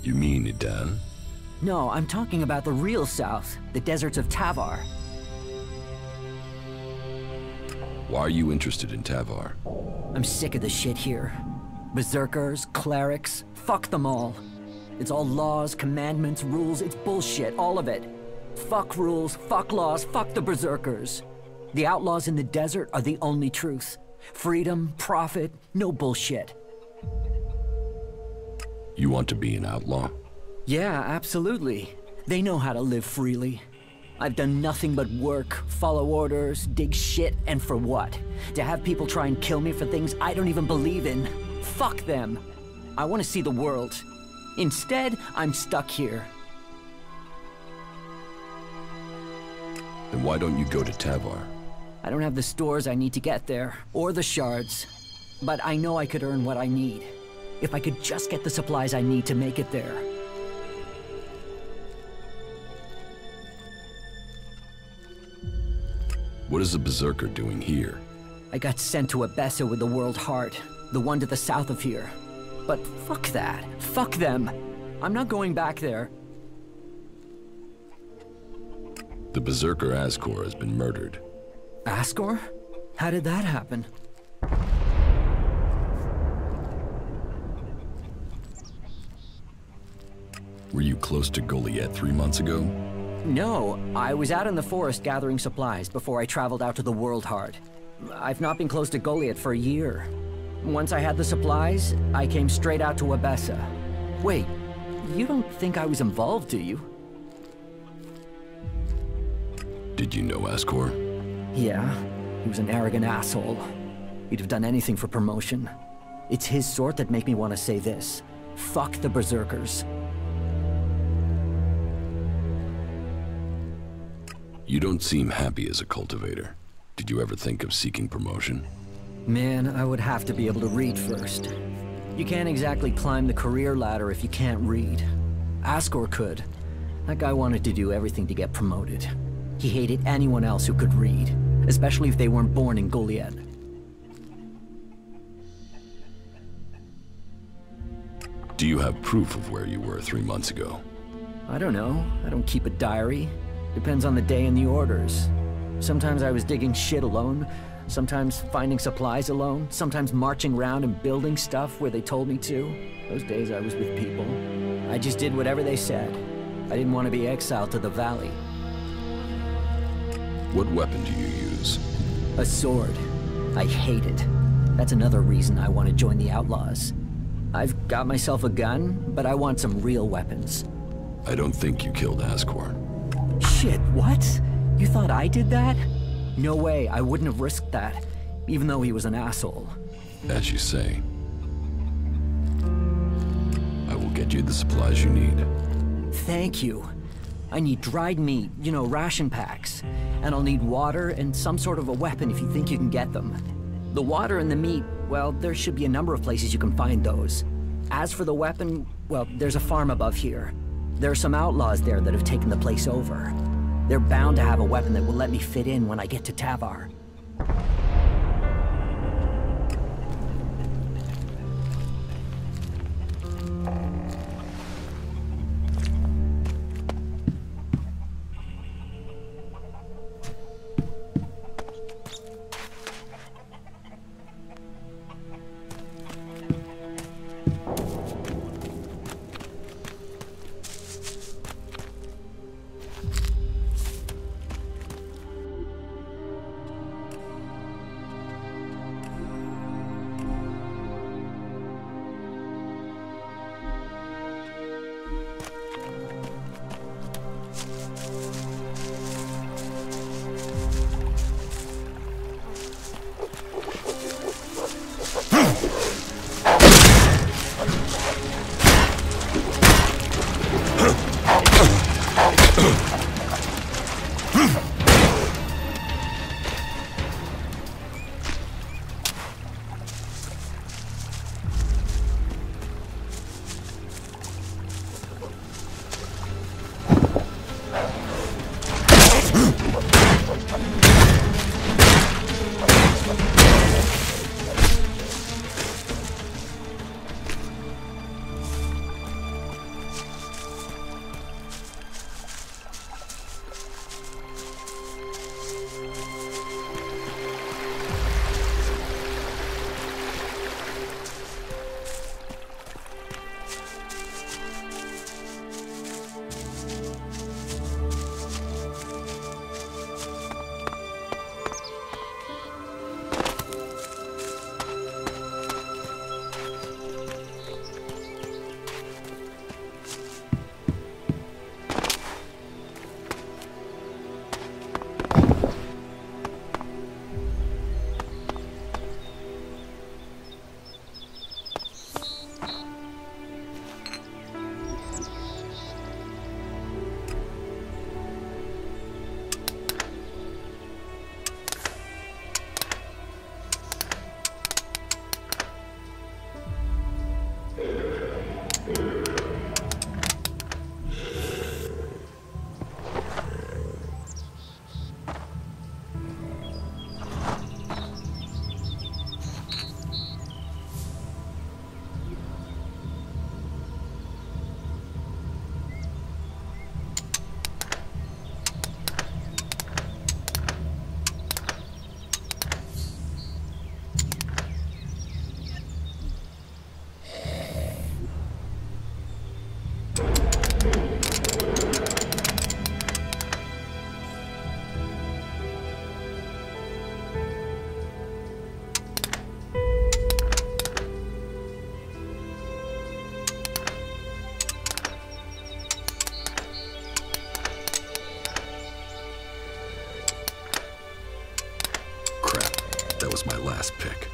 You mean Idan? No, I'm talking about the real south, the deserts of Tavar. Why are you interested in Tavar? I'm sick of the shit here. Berserkers, clerics, fuck them all. It's all laws, commandments, rules, it's bullshit, all of it. Fuck rules, fuck laws, fuck the berserkers. The outlaws in the desert are the only truth. Freedom, profit, no bullshit. You want to be an outlaw? Yeah, absolutely. They know how to live freely. I've done nothing but work, follow orders, dig shit, and for what? To have people try and kill me for things I don't even believe in. Fuck them. I want to see the world. Instead, I'm stuck here. Then why don't you go to Tavar? I don't have the stores I need to get there, or the shards. But I know I could earn what I need. If I could just get the supplies I need to make it there. What is a berserker doing here? I got sent to Abessa with the World Heart, the one to the south of here. But fuck that. Fuck them. I'm not going back there. The berserker Ascor has been murdered. Ascor? How did that happen? Were you close to Goliath 3 months ago? No, I was out in the forest gathering supplies before I traveled out to the World Heart. I've not been close to Goliath for a year. Once I had the supplies, I came straight out to Abessa. Wait, you don't think I was involved, do you? Did you know Ascor? Yeah, he was an arrogant asshole. He'd have done anything for promotion. It's his sort that make me want to say this. Fuck the berserkers. You don't seem happy as a cultivator. Did you ever think of seeking promotion? Man, I would have to be able to read first. You can't exactly climb the career ladder if you can't read. Ascor could. That guy wanted to do everything to get promoted. He hated anyone else who could read, especially if they weren't born in Goliath. Do you have proof of where you were 3 months ago? I don't know. I don't keep a diary. Depends on the day and the orders. Sometimes I was digging shit alone, sometimes finding supplies alone, sometimes marching around and building stuff where they told me to. Those days I was with people. I just did whatever they said. I didn't want to be exiled to the valley. What weapon do you use? A sword. I hate it. That's another reason I want to join the Outlaws. I've got myself a gun, but I want some real weapons. I don't think you killed Ascor. Shit, what? You thought I did that? No way, I wouldn't have risked that, even though he was an asshole. As you say. I will get you the supplies you need. Thank you. I need dried meat, you know, ration packs. And I'll need water and some sort of a weapon if you think you can get them. The water and the meat, well, there should be a number of places you can find those. As for the weapon, well, there's a farm above here. There are some outlaws there that have taken the place over. They're bound to have a weapon that will let me fit in when I get to Tavar. that was my last pick.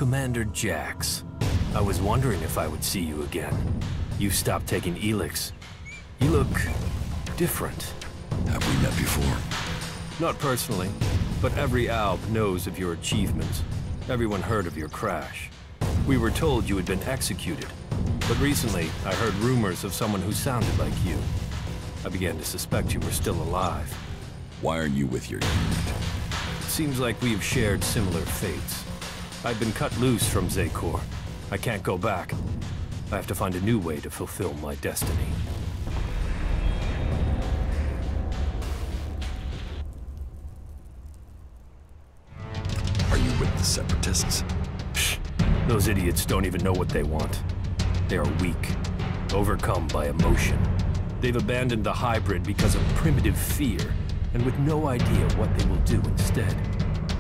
Commander Jax. I was wondering if I would see you again. You stopped taking Elex. You look different. Have we met before? Not personally, but every Alb knows of your achievements. Everyone heard of your crash. We were told you had been executed, but recently I heard rumors of someone who sounded like you. I began to suspect you were still alive. Why are you with your unit? It seems like we've shared similar fates. I've been cut loose from Zekor. I can't go back. I have to find a new way to fulfill my destiny. Are you with the Separatists? Psh, those idiots don't even know what they want. They are weak, overcome by emotion. They've abandoned the hybrid because of primitive fear, and with no idea what they will do instead.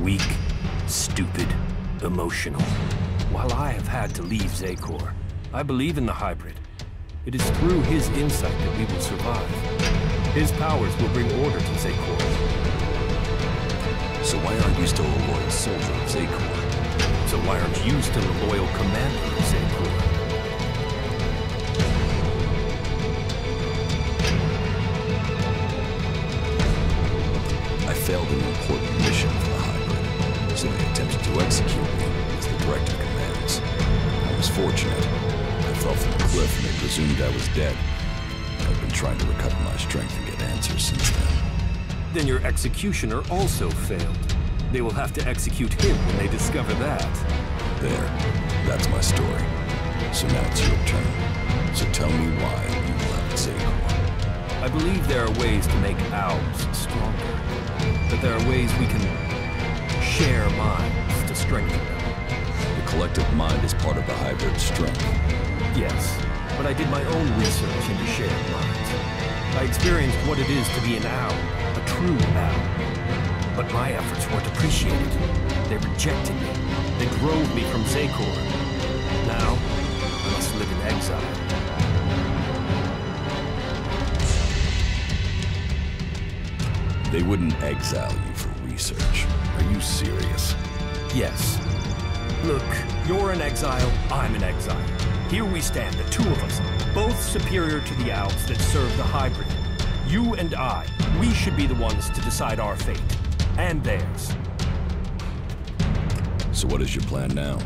Weak, stupid, emotional. While I have had to leave Zekor, I believe in the hybrid. It is through his insight that we will survive. His powers will bring order to Zekor. So why aren't you still a loyal soldier of Zekor? So why aren't you still a loyal commander of Zekor? I failed an important mission for the hybrid, so they attempted to execute me as the directive commands. I was fortunate. I fell from the cliff and they presumed I was dead. I've been trying to recover my strength and get answers since then. Then your executioner also failed. They will have to execute him when they discover that. There. That's my story. So now it's your turn. So tell me why you left Zekor. I believe there are ways to make Albs stronger. But there are ways we can share minds to strengthen them. The collective mind is part of the hybrid's strength. Yes, but I did my own research into shared minds. I experienced what it is to be an owl, a true owl. But my efforts weren't appreciated. They rejected me. They drove me from Zekor. Now, I must live in exile. They wouldn't exile you for research. Are you serious? Yes. Look, you're in exile, I'm in exile. Here we stand, the two of us, both superior to the Alps that serve the hybrid. You and I, we should be the ones to decide our fate. And theirs. So what is your plan now?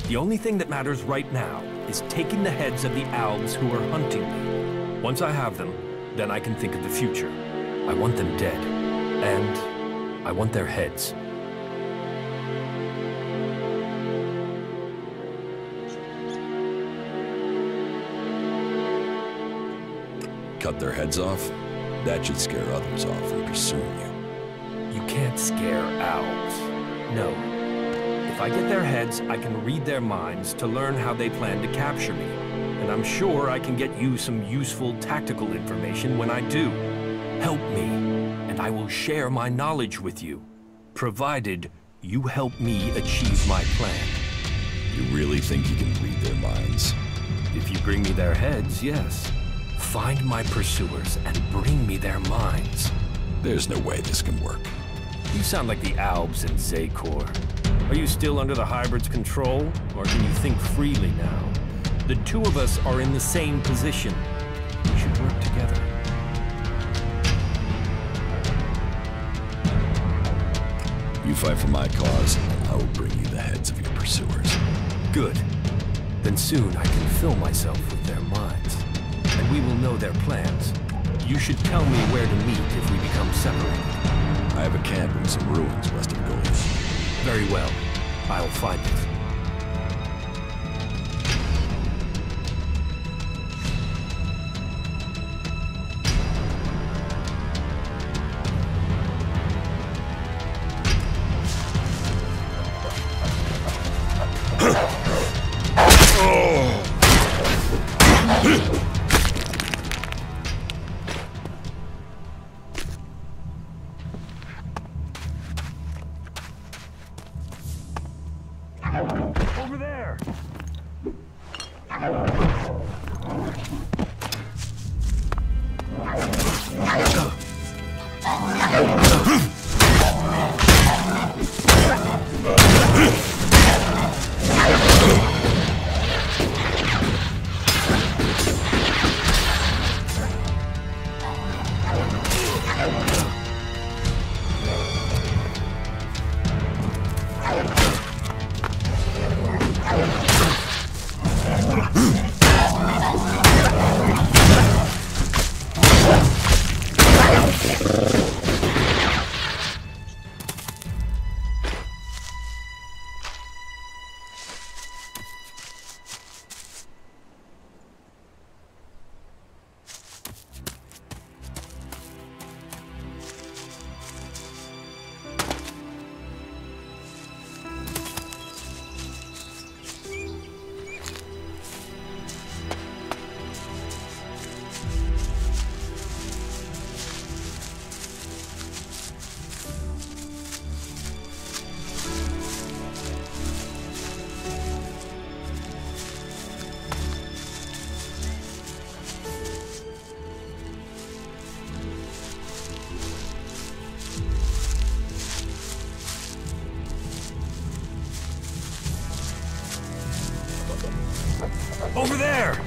The only thing that matters right now is taking the heads of the Albs who are hunting me. Once I have them, then I can think of the future. I want them dead. And I want their heads. Cut their heads off? That should scare others off from pursuing you. You can't scare Owls. No. If I get their heads, I can read their minds to learn how they plan to capture me. And I'm sure I can get you some useful tactical information when I do. Help me, and I will share my knowledge with you, provided you help me achieve my plan. You really think you can read their minds? If you bring me their heads, yes. Find my pursuers and bring me their minds. There's no way this can work. You sound like the Albs in Zekor. Are you still under the hybrid's control, or can you think freely now? The two of us are in the same position. We should work together. You fight for my cause, and I will bring you the heads of your pursuers. Good. Then soon I can fill myself with their minds, and we will know their plans. You should tell me where to meet if we become separated. I have a camp in some ruins west of Goliath. Very well. I'll find it. Over there! Over there!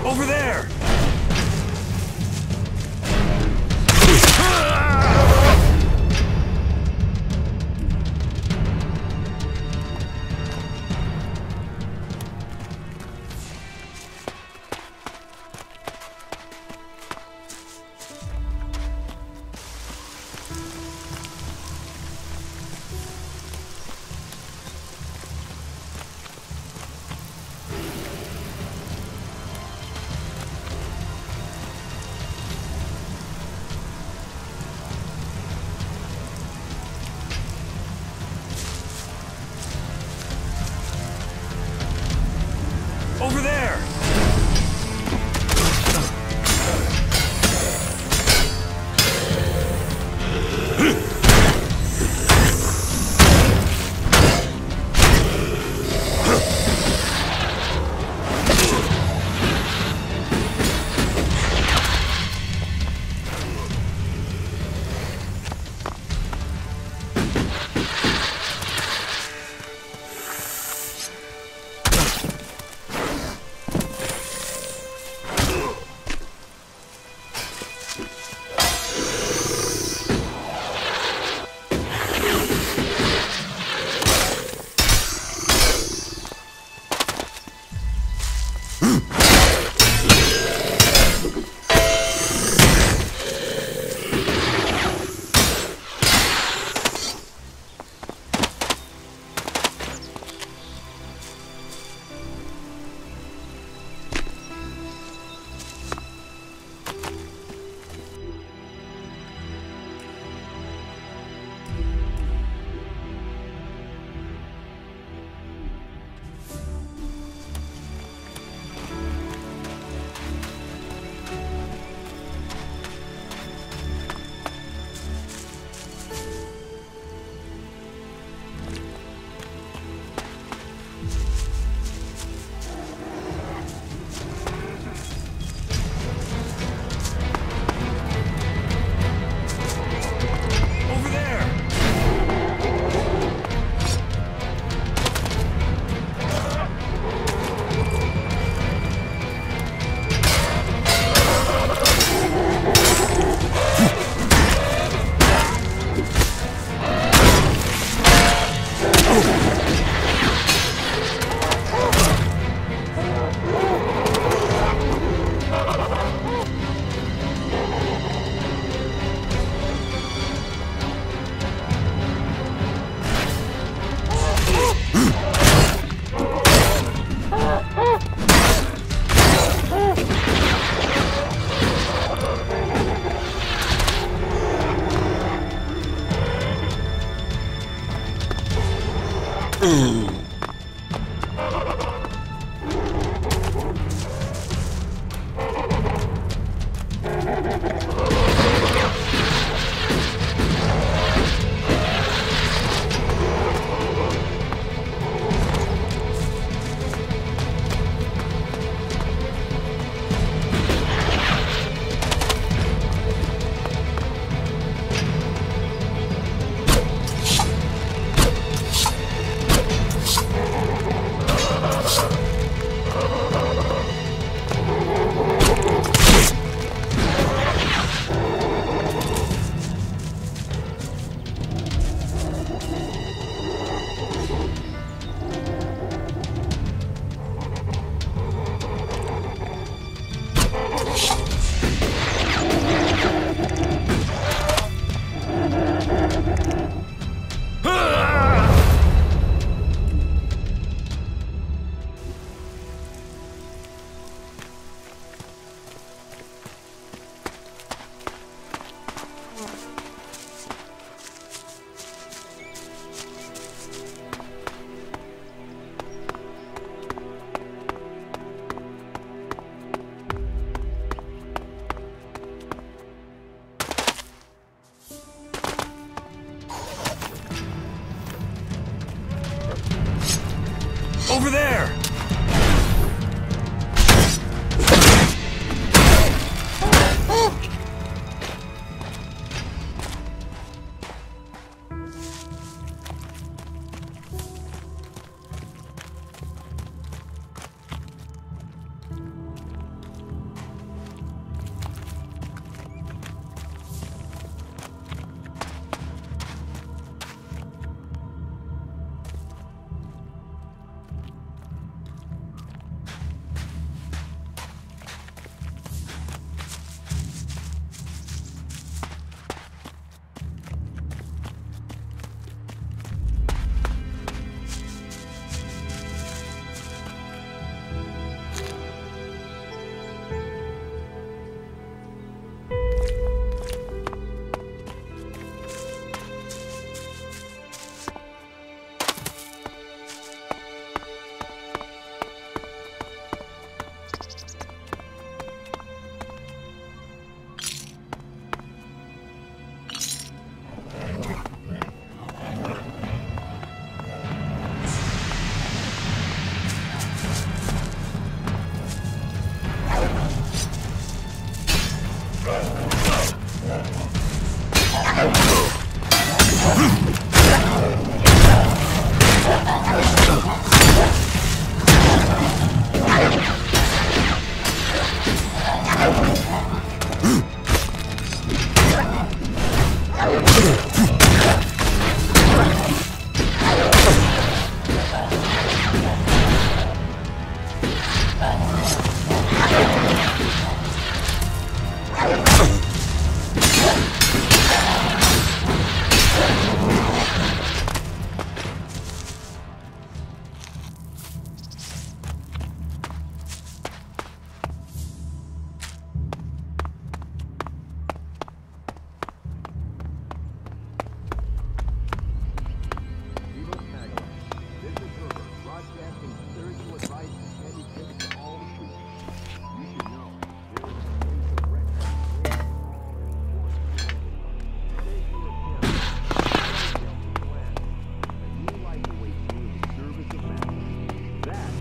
Over there! Over there!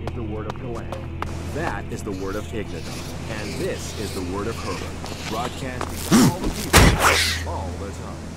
is the word of the land. That is the word of Ignadon. And this is the word of Hurra. Broadcasting to all the people, all the time.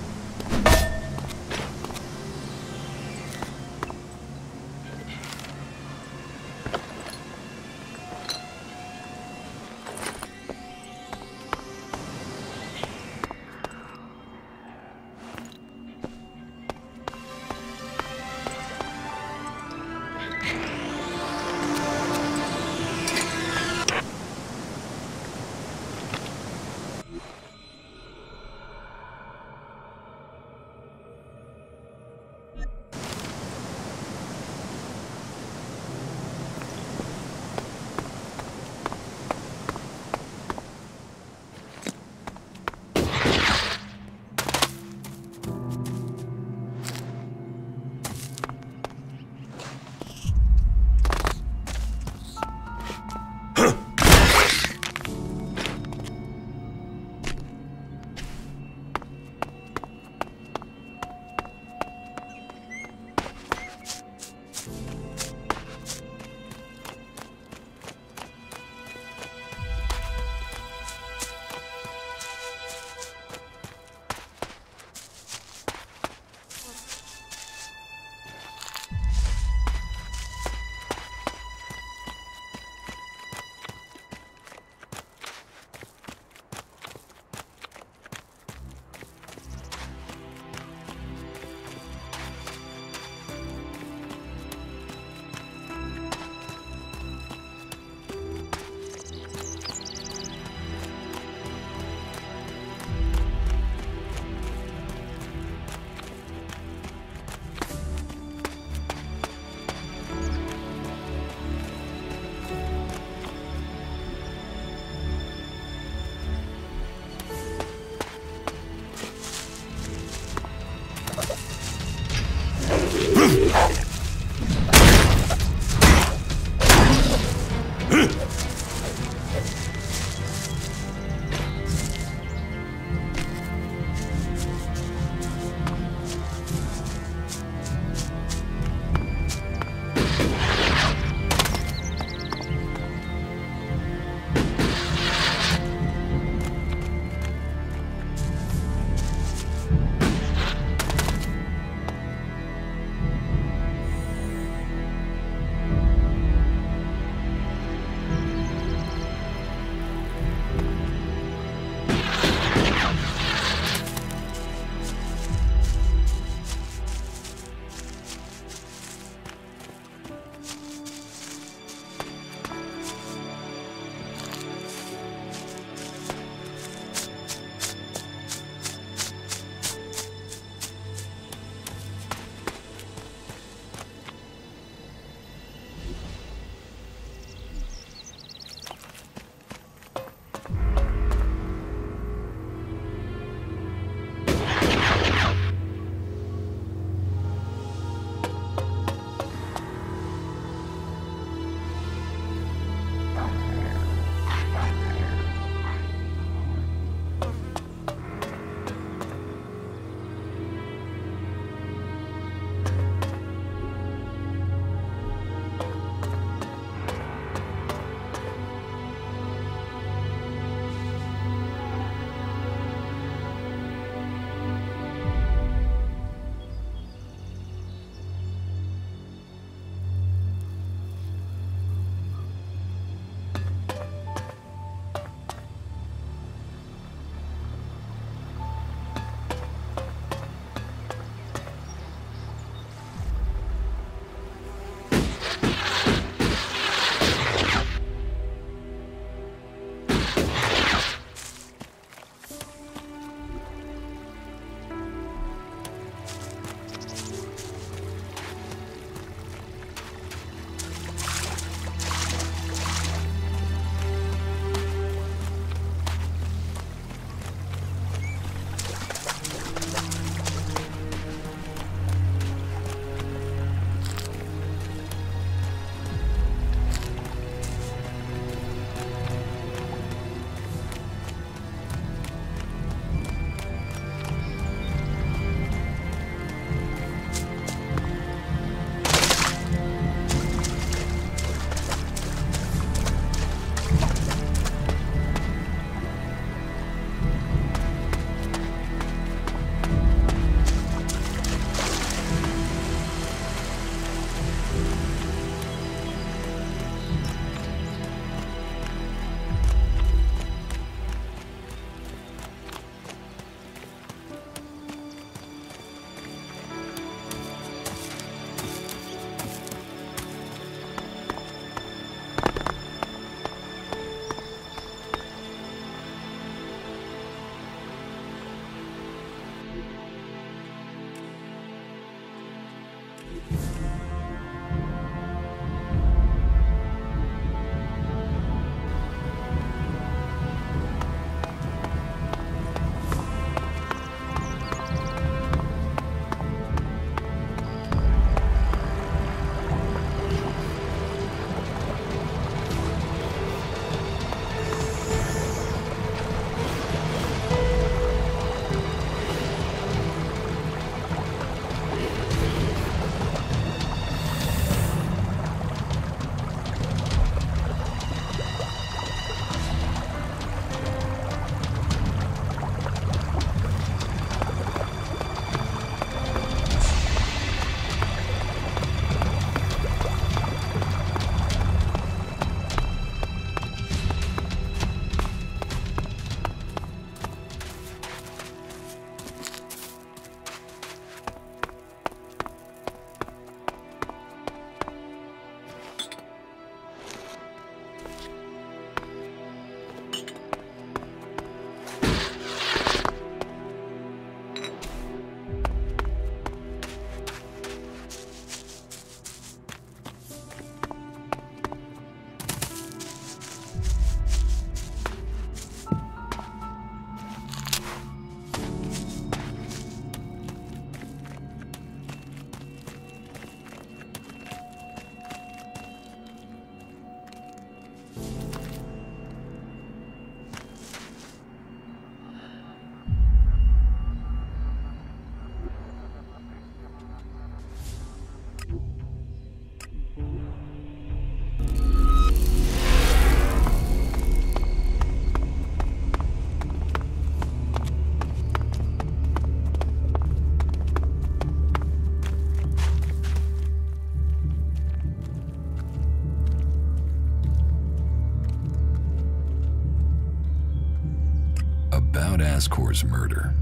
Ascor's murder.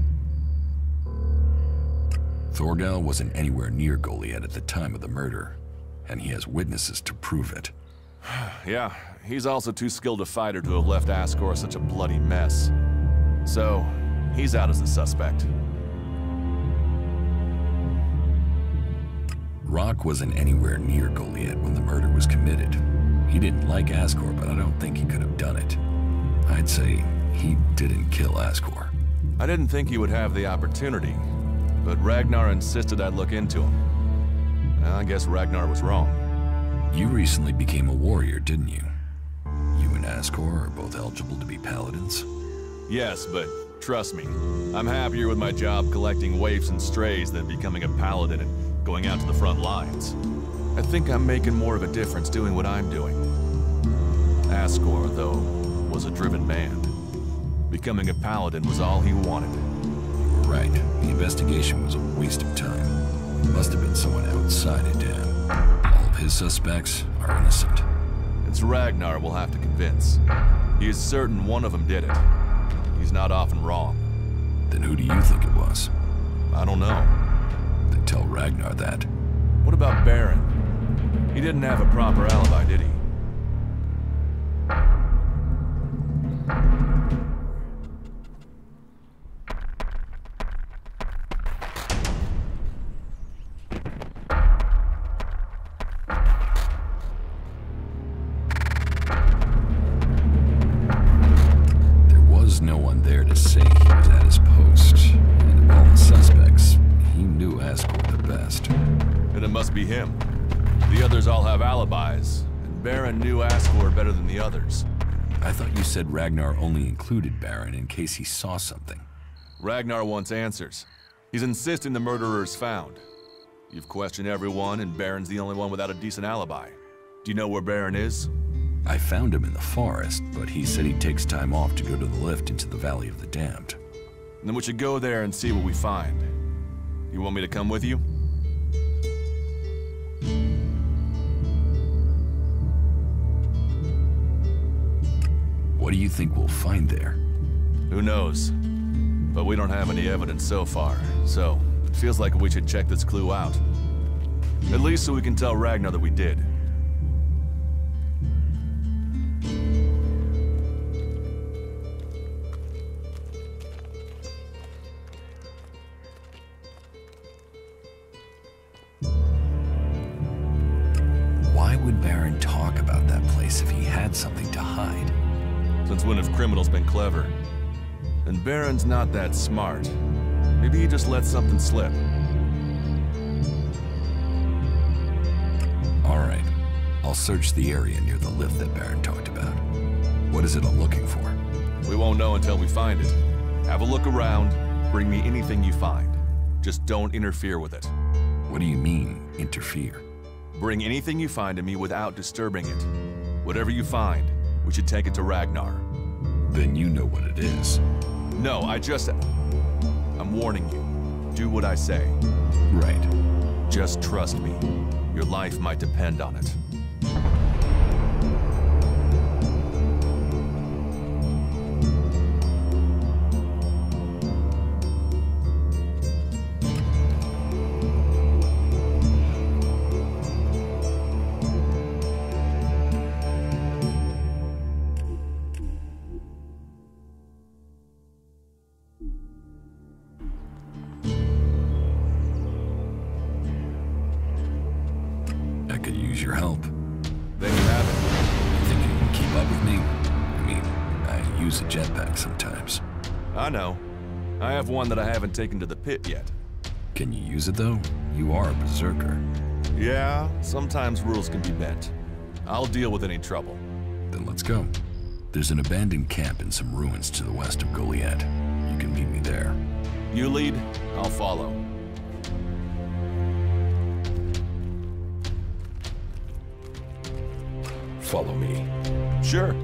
Thorgal wasn't anywhere near Goliad at the time of the murder, and he has witnesses to prove it. Yeah, he's also too skilled a fighter to have left Ascor such a bloody mess. So, he's out as a suspect. Rock wasn't anywhere near Goliad when the murder was committed. He didn't like Ascor, but I don't think he could have done it. I'd say he didn't kill Ascor. I didn't think he would have the opportunity, but Ragnar insisted I'd look into him. I guess Ragnar was wrong. You recently became a warrior, didn't you? You and Ascor are both eligible to be paladins? Yes, but trust me, I'm happier with my job collecting waifs and strays than becoming a paladin and going out to the front lines. I think I'm making more of a difference doing what I'm doing. Ascor, though, was a driven man. Becoming a paladin was all he wanted. You were right. The investigation was a waste of time. It must have been someone outside of Dam. All of his suspects are innocent. It's Ragnar we'll have to convince. He is certain one of them did it. He's not often wrong. Then who do you think it was? I don't know. Then tell Ragnar that. What about Baron? He didn't have a proper alibi, did he? No one there to say he was at his post. And of all the suspects, he knew Ascor the best. Then it must be him. The others all have alibis, and Baron knew Ascor better than the others. I thought you said Ragnar only included Baron in case he saw something. Ragnar wants answers. He's insisting the murderer is found. You've questioned everyone, and Baron's the only one without a decent alibi. Do you know where Baron is? I found him in the forest, but he said he takes time off to go to the lift into the Valley of the Damned. Then we should go there and see what we find. You want me to come with you? What do you think we'll find there? Who knows? But we don't have any evidence so far, so it feels like we should check this clue out. At least so we can tell Ragnar that we did. Why would Baron talk about that place if he had something to hide? Since when have criminals been clever? And Baron's not that smart. Maybe he just let something slip. All right. I'll search the area near the lift that Baron talked about. What is it I'm looking for? We won't know until we find it. Have a look around. Bring me anything you find. Just don't interfere with it. What do you mean, interfere? Bring anything you find to me without disturbing it. Whatever you find, we should take it to Ragnar. Then you know what it is. No, I'm warning you. Do what I say. Right. Just trust me. Your life might depend on it. Your help. There you have it. You think you can keep up with me? I mean, I use a jetpack sometimes. I know. I have one that I haven't taken to the pit yet. Can you use it though? You are a berserker. Yeah, sometimes rules can be bent. I'll deal with any trouble. Then let's go. There's an abandoned camp in some ruins to the west of Goliad. You can meet me there. You lead, I'll follow. Follow me. Sure.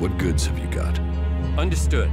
What goods have you got? Understood.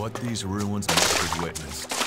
what these ruins must have witnessed.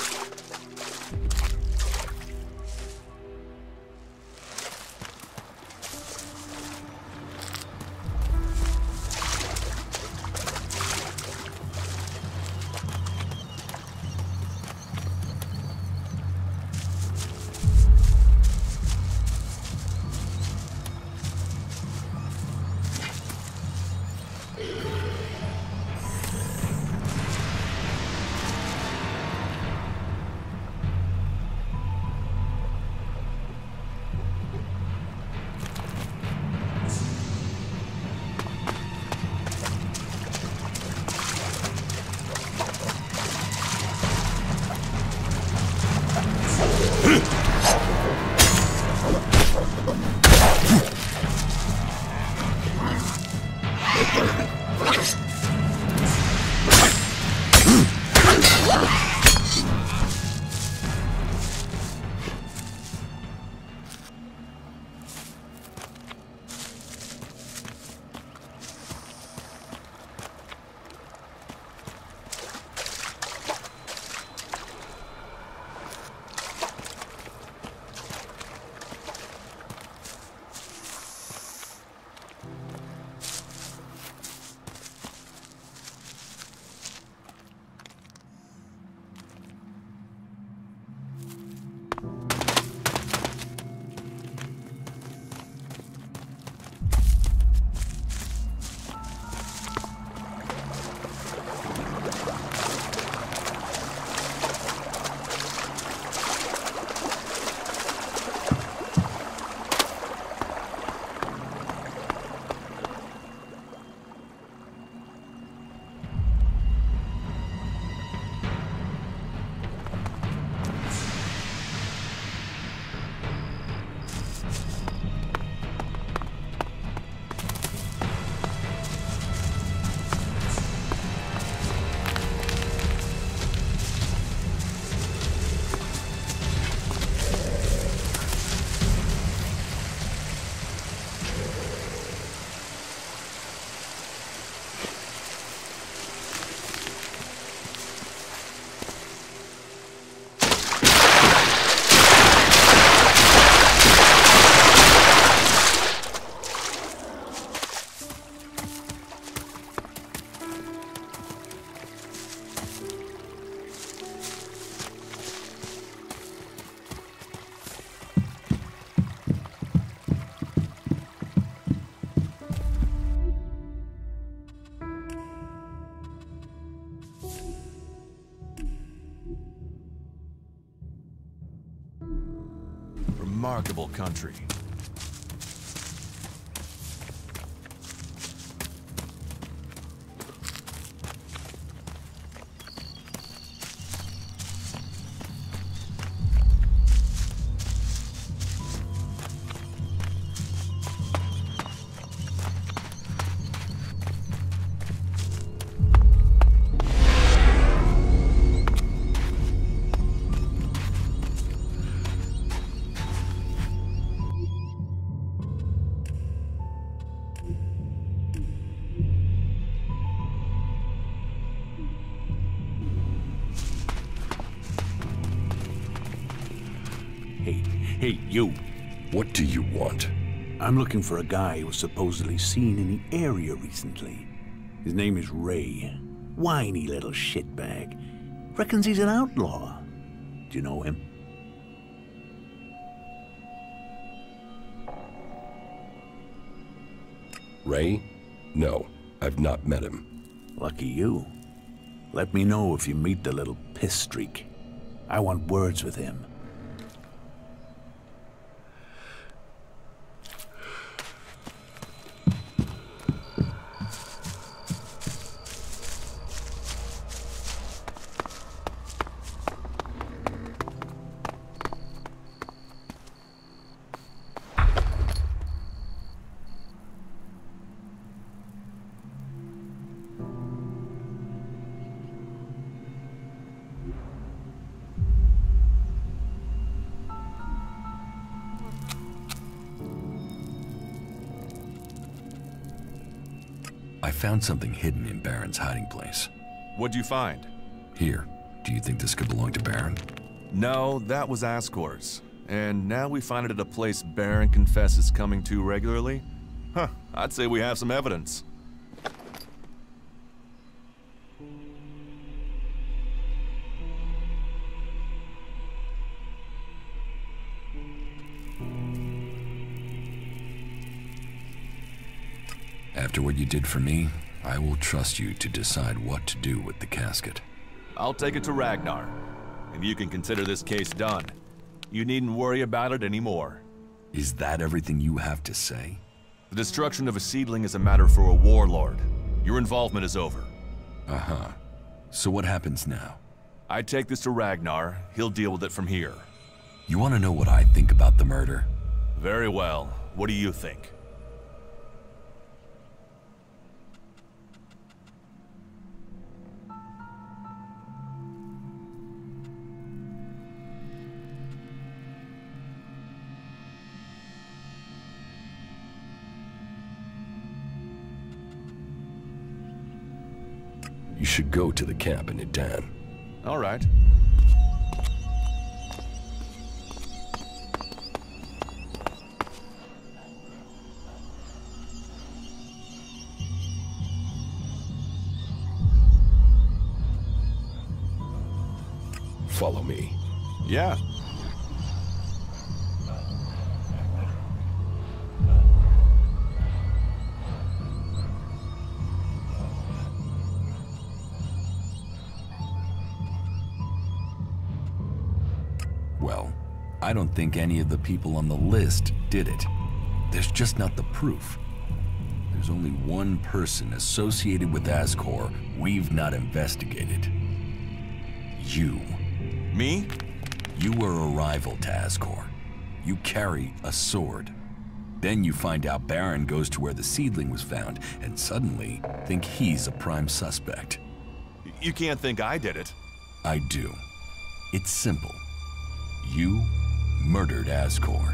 Remarkable country. Hey, you. What do you want? I'm looking for a guy who was supposedly seen in the area recently. His name is Ray. Whiny little shitbag. Reckons he's an outlaw. Do you know him? Ray? No, I've not met him. Lucky you. Let me know if you meet the little piss streak. I want words with him. I found something hidden in Baron's hiding place. What'd you find? Here, do you think this could belong to Baron? No, that was Ascor's. And now we find it at a place Baron confesses coming to regularly? Huh, I'd say we have some evidence. After what you did for me, I will trust you to decide what to do with the casket. I'll take it to Ragnar, and you can consider this case done. You needn't worry about it anymore. Is that everything you have to say? The destruction of a seedling is a matter for a warlord. Your involvement is over. Uh-huh. So what happens now? I take this to Ragnar. He'll deal with it from here. You want to know what I think about the murder? Very well. What do you think? You should go to the camp in Idan. All right. Follow me. Yeah. Well, I don't think any of the people on the list did it. There's just not the proof. There's only one person associated with Ascor we've not investigated. You. Me? You were a rival to Ascor. You carry a sword. Then you find out Baron goes to where the seedling was found, and suddenly think he's a prime suspect. You can't think I did it. I do. It's simple. You murdered Ascor.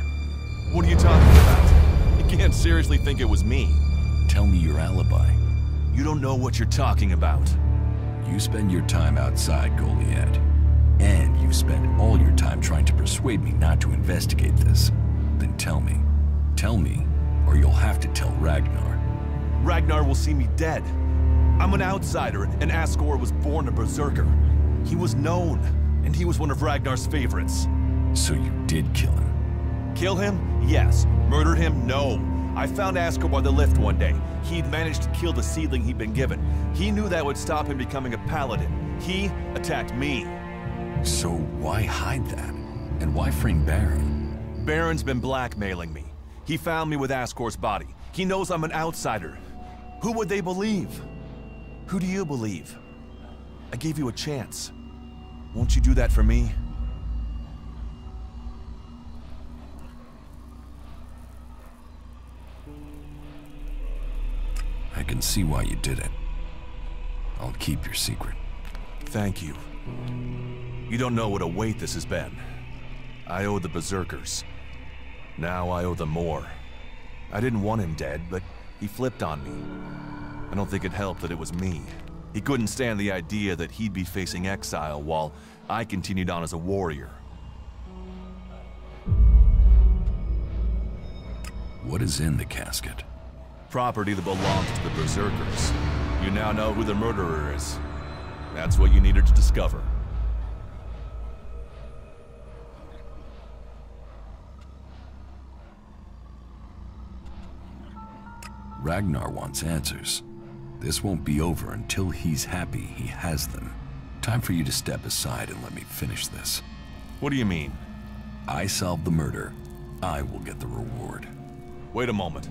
What are you talking about? You can't seriously think it was me. Tell me your alibi. You don't know what you're talking about. You spend your time outside Goliad, and you spend all your time trying to persuade me not to investigate this. Then tell me. Tell me, or you'll have to tell Ragnar. Ragnar will see me dead. I'm an outsider, and Ascor was born a berserker. He was known, and he was one of Ragnar's favorites. So you did kill him? Kill him? Yes. Murder him? No. I found Ascor by the lift one day. He'd managed to kill the seedling he'd been given. He knew that would stop him becoming a paladin. He attacked me. So why hide that? And why frame Baron? Baron's been blackmailing me. He found me with Ascor's body. He knows I'm an outsider. Who would they believe? Who do you believe? I gave you a chance. Won't you do that for me? I can see why you did it. I'll keep your secret. Thank you. You don't know what a weight this has been. I owe the Berserkers. Now I owe them more. I didn't want him dead, but he flipped on me. I don't think it helped that it was me. He couldn't stand the idea that he'd be facing exile while I continued on as a warrior. What is in the casket? Property that belongs to the Berserkers. You now know who the murderer is. That's what you needed to discover. Ragnar wants answers. This won't be over until he's happy he has them. Time for you to step aside and let me finish this. What do you mean? I solved the murder. I will get the reward. Wait a moment.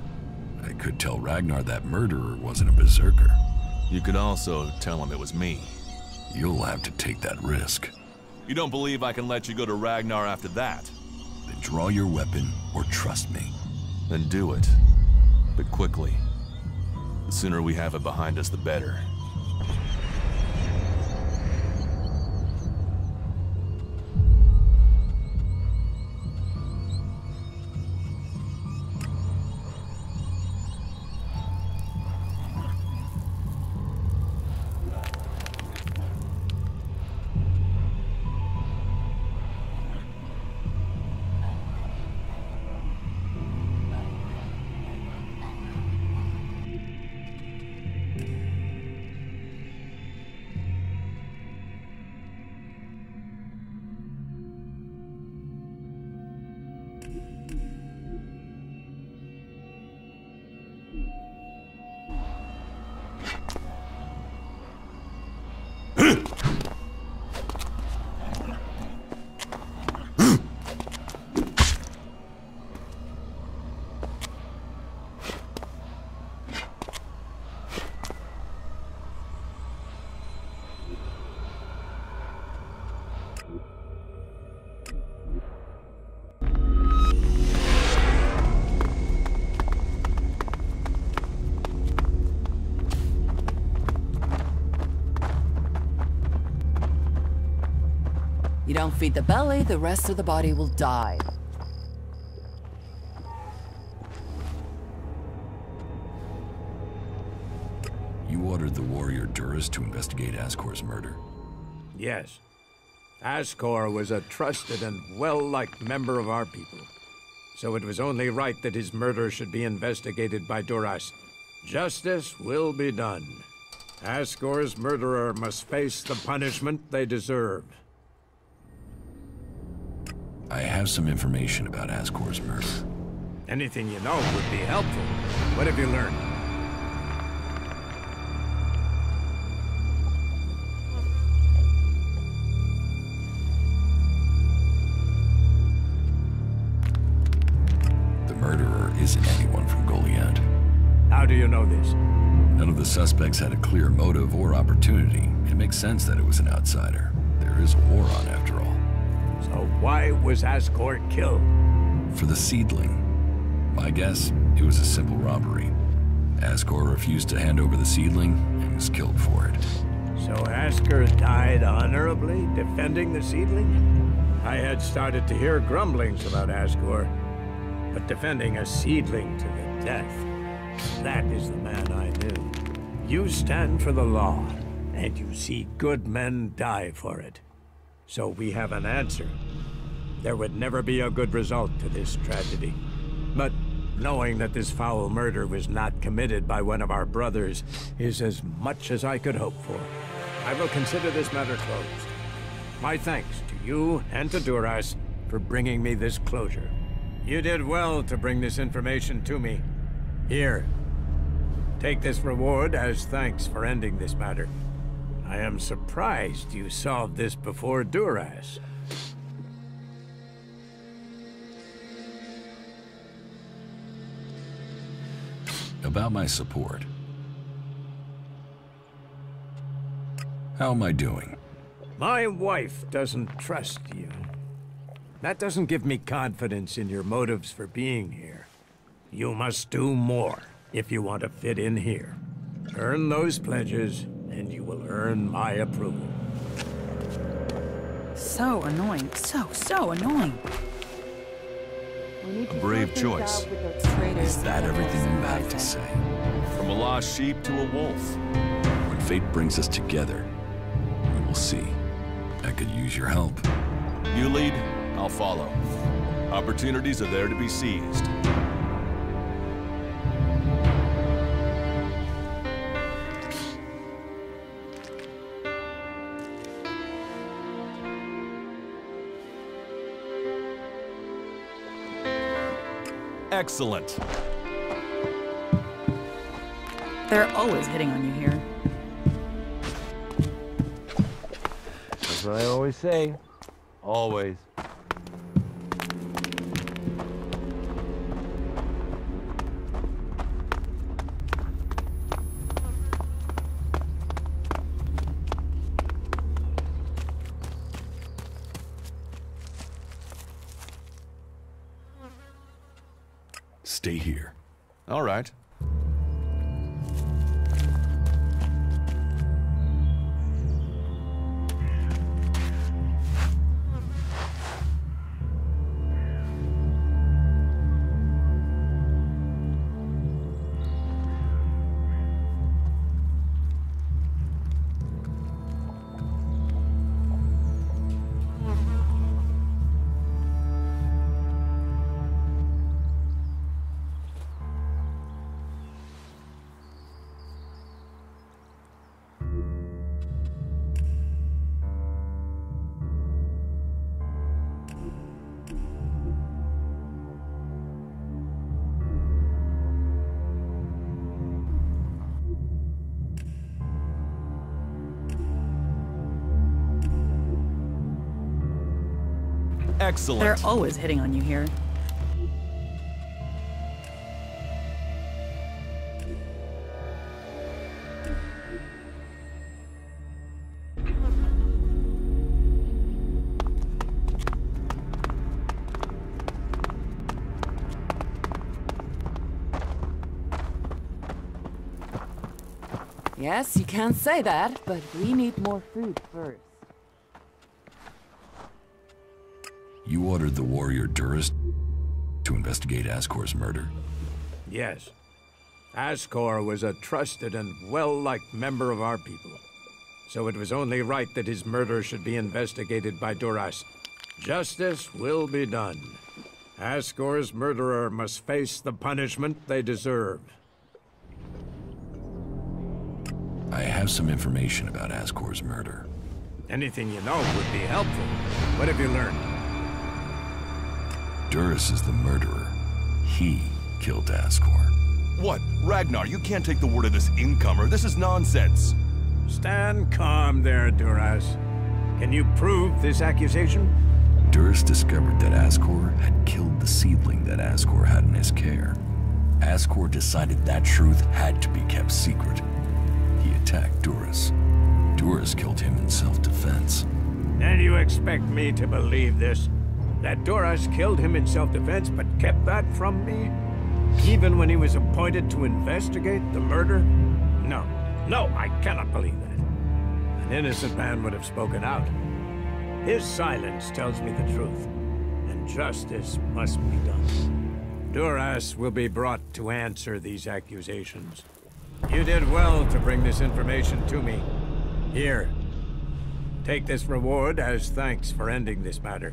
I could tell Ragnar that murderer wasn't a berserker. You could also tell him it was me. You'll have to take that risk. You don't believe I can let you go to Ragnar after that? Then draw your weapon or trust me. Then do it. But quickly. The sooner we have it behind us, the better. don't feed the belly, the rest of the body will die. You ordered the warrior Duras to investigate Ascor's murder? Yes. Ascor was a trusted and well-liked member of our people. So it was only right that his murder should be investigated by Duras. Justice will be done. Ascor's murderer must face the punishment they deserve. I have some information about Ascor's murder. Anything you know would be helpful. What have you learned? The murderer isn't anyone from Goliath. How do you know this? None of the suspects had a clear motive or opportunity. It makes sense that it was an outsider. There is a war on, after all. So why was Ascor killed? For the seedling. My guess, it was a simple robbery. Ascor refused to hand over the seedling and was killed for it. So Ascor died honorably, defending the seedling? I had started to hear grumblings about Ascor, but defending a seedling to the death, that is the man I knew. You stand for the law, and you see good men die for it. So we have an answer. There would never be a good result to this tragedy. But knowing that this foul murder was not committed by one of our brothers is as much as I could hope for. I will consider this matter closed. My thanks to you and to Duras for bringing me this closure. You did well to bring this information to me. Here, take this reward as thanks for ending this matter. I am surprised you solved this before Duras. About my support. How am I doing? My wife doesn't trust you. That doesn't give me confidence in your motives for being here. You must do more if you want to fit in here. Earn those pledges, and you will earn my approval. So annoying. So annoying. A brave choice. Is that everything you have to say? From a lost sheep to a wolf. When fate brings us together, we will see. I could use your help. You lead, I'll follow. Opportunities are there to be seized. Excellent. They're always hitting on you here. That's what I always say. Always. Stay here. All right. Excellent. They're always hitting on you here. Yes, you can't say that, but we need more food first. You ordered the warrior Duras to investigate Ascor's murder? Yes. Ascor was a trusted and well-liked member of our people. So it was only right that his murder should be investigated by Duras. Justice will be done. Ascor's murderer must face the punishment they deserve. I have some information about Ascor's murder. Anything you know would be helpful. What have you learned? Duras is the murderer. He killed Ascor. What? Ragnar, you can't take the word of this incomer. This is nonsense. Stand calm there, Duras. Can you prove this accusation? Duras discovered that Ascor had killed the seedling that Ascor had in his care. Ascor decided that truth had to be kept secret. He attacked Duras. Duras killed him in self-defense. And you expect me to believe this? That Duras killed him in self-defense but kept that from me? Even when he was appointed to investigate the murder? No, I cannot believe that. An innocent man would have spoken out. His silence tells me the truth, and justice must be done. Duras will be brought to answer these accusations. You did well to bring this information to me. Here, take this reward as thanks for ending this matter.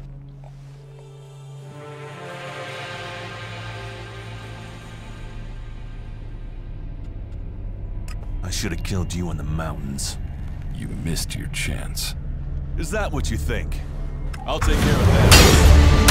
I should have killed you in the mountains. You missed your chance. Is that what you think? I'll take care of that.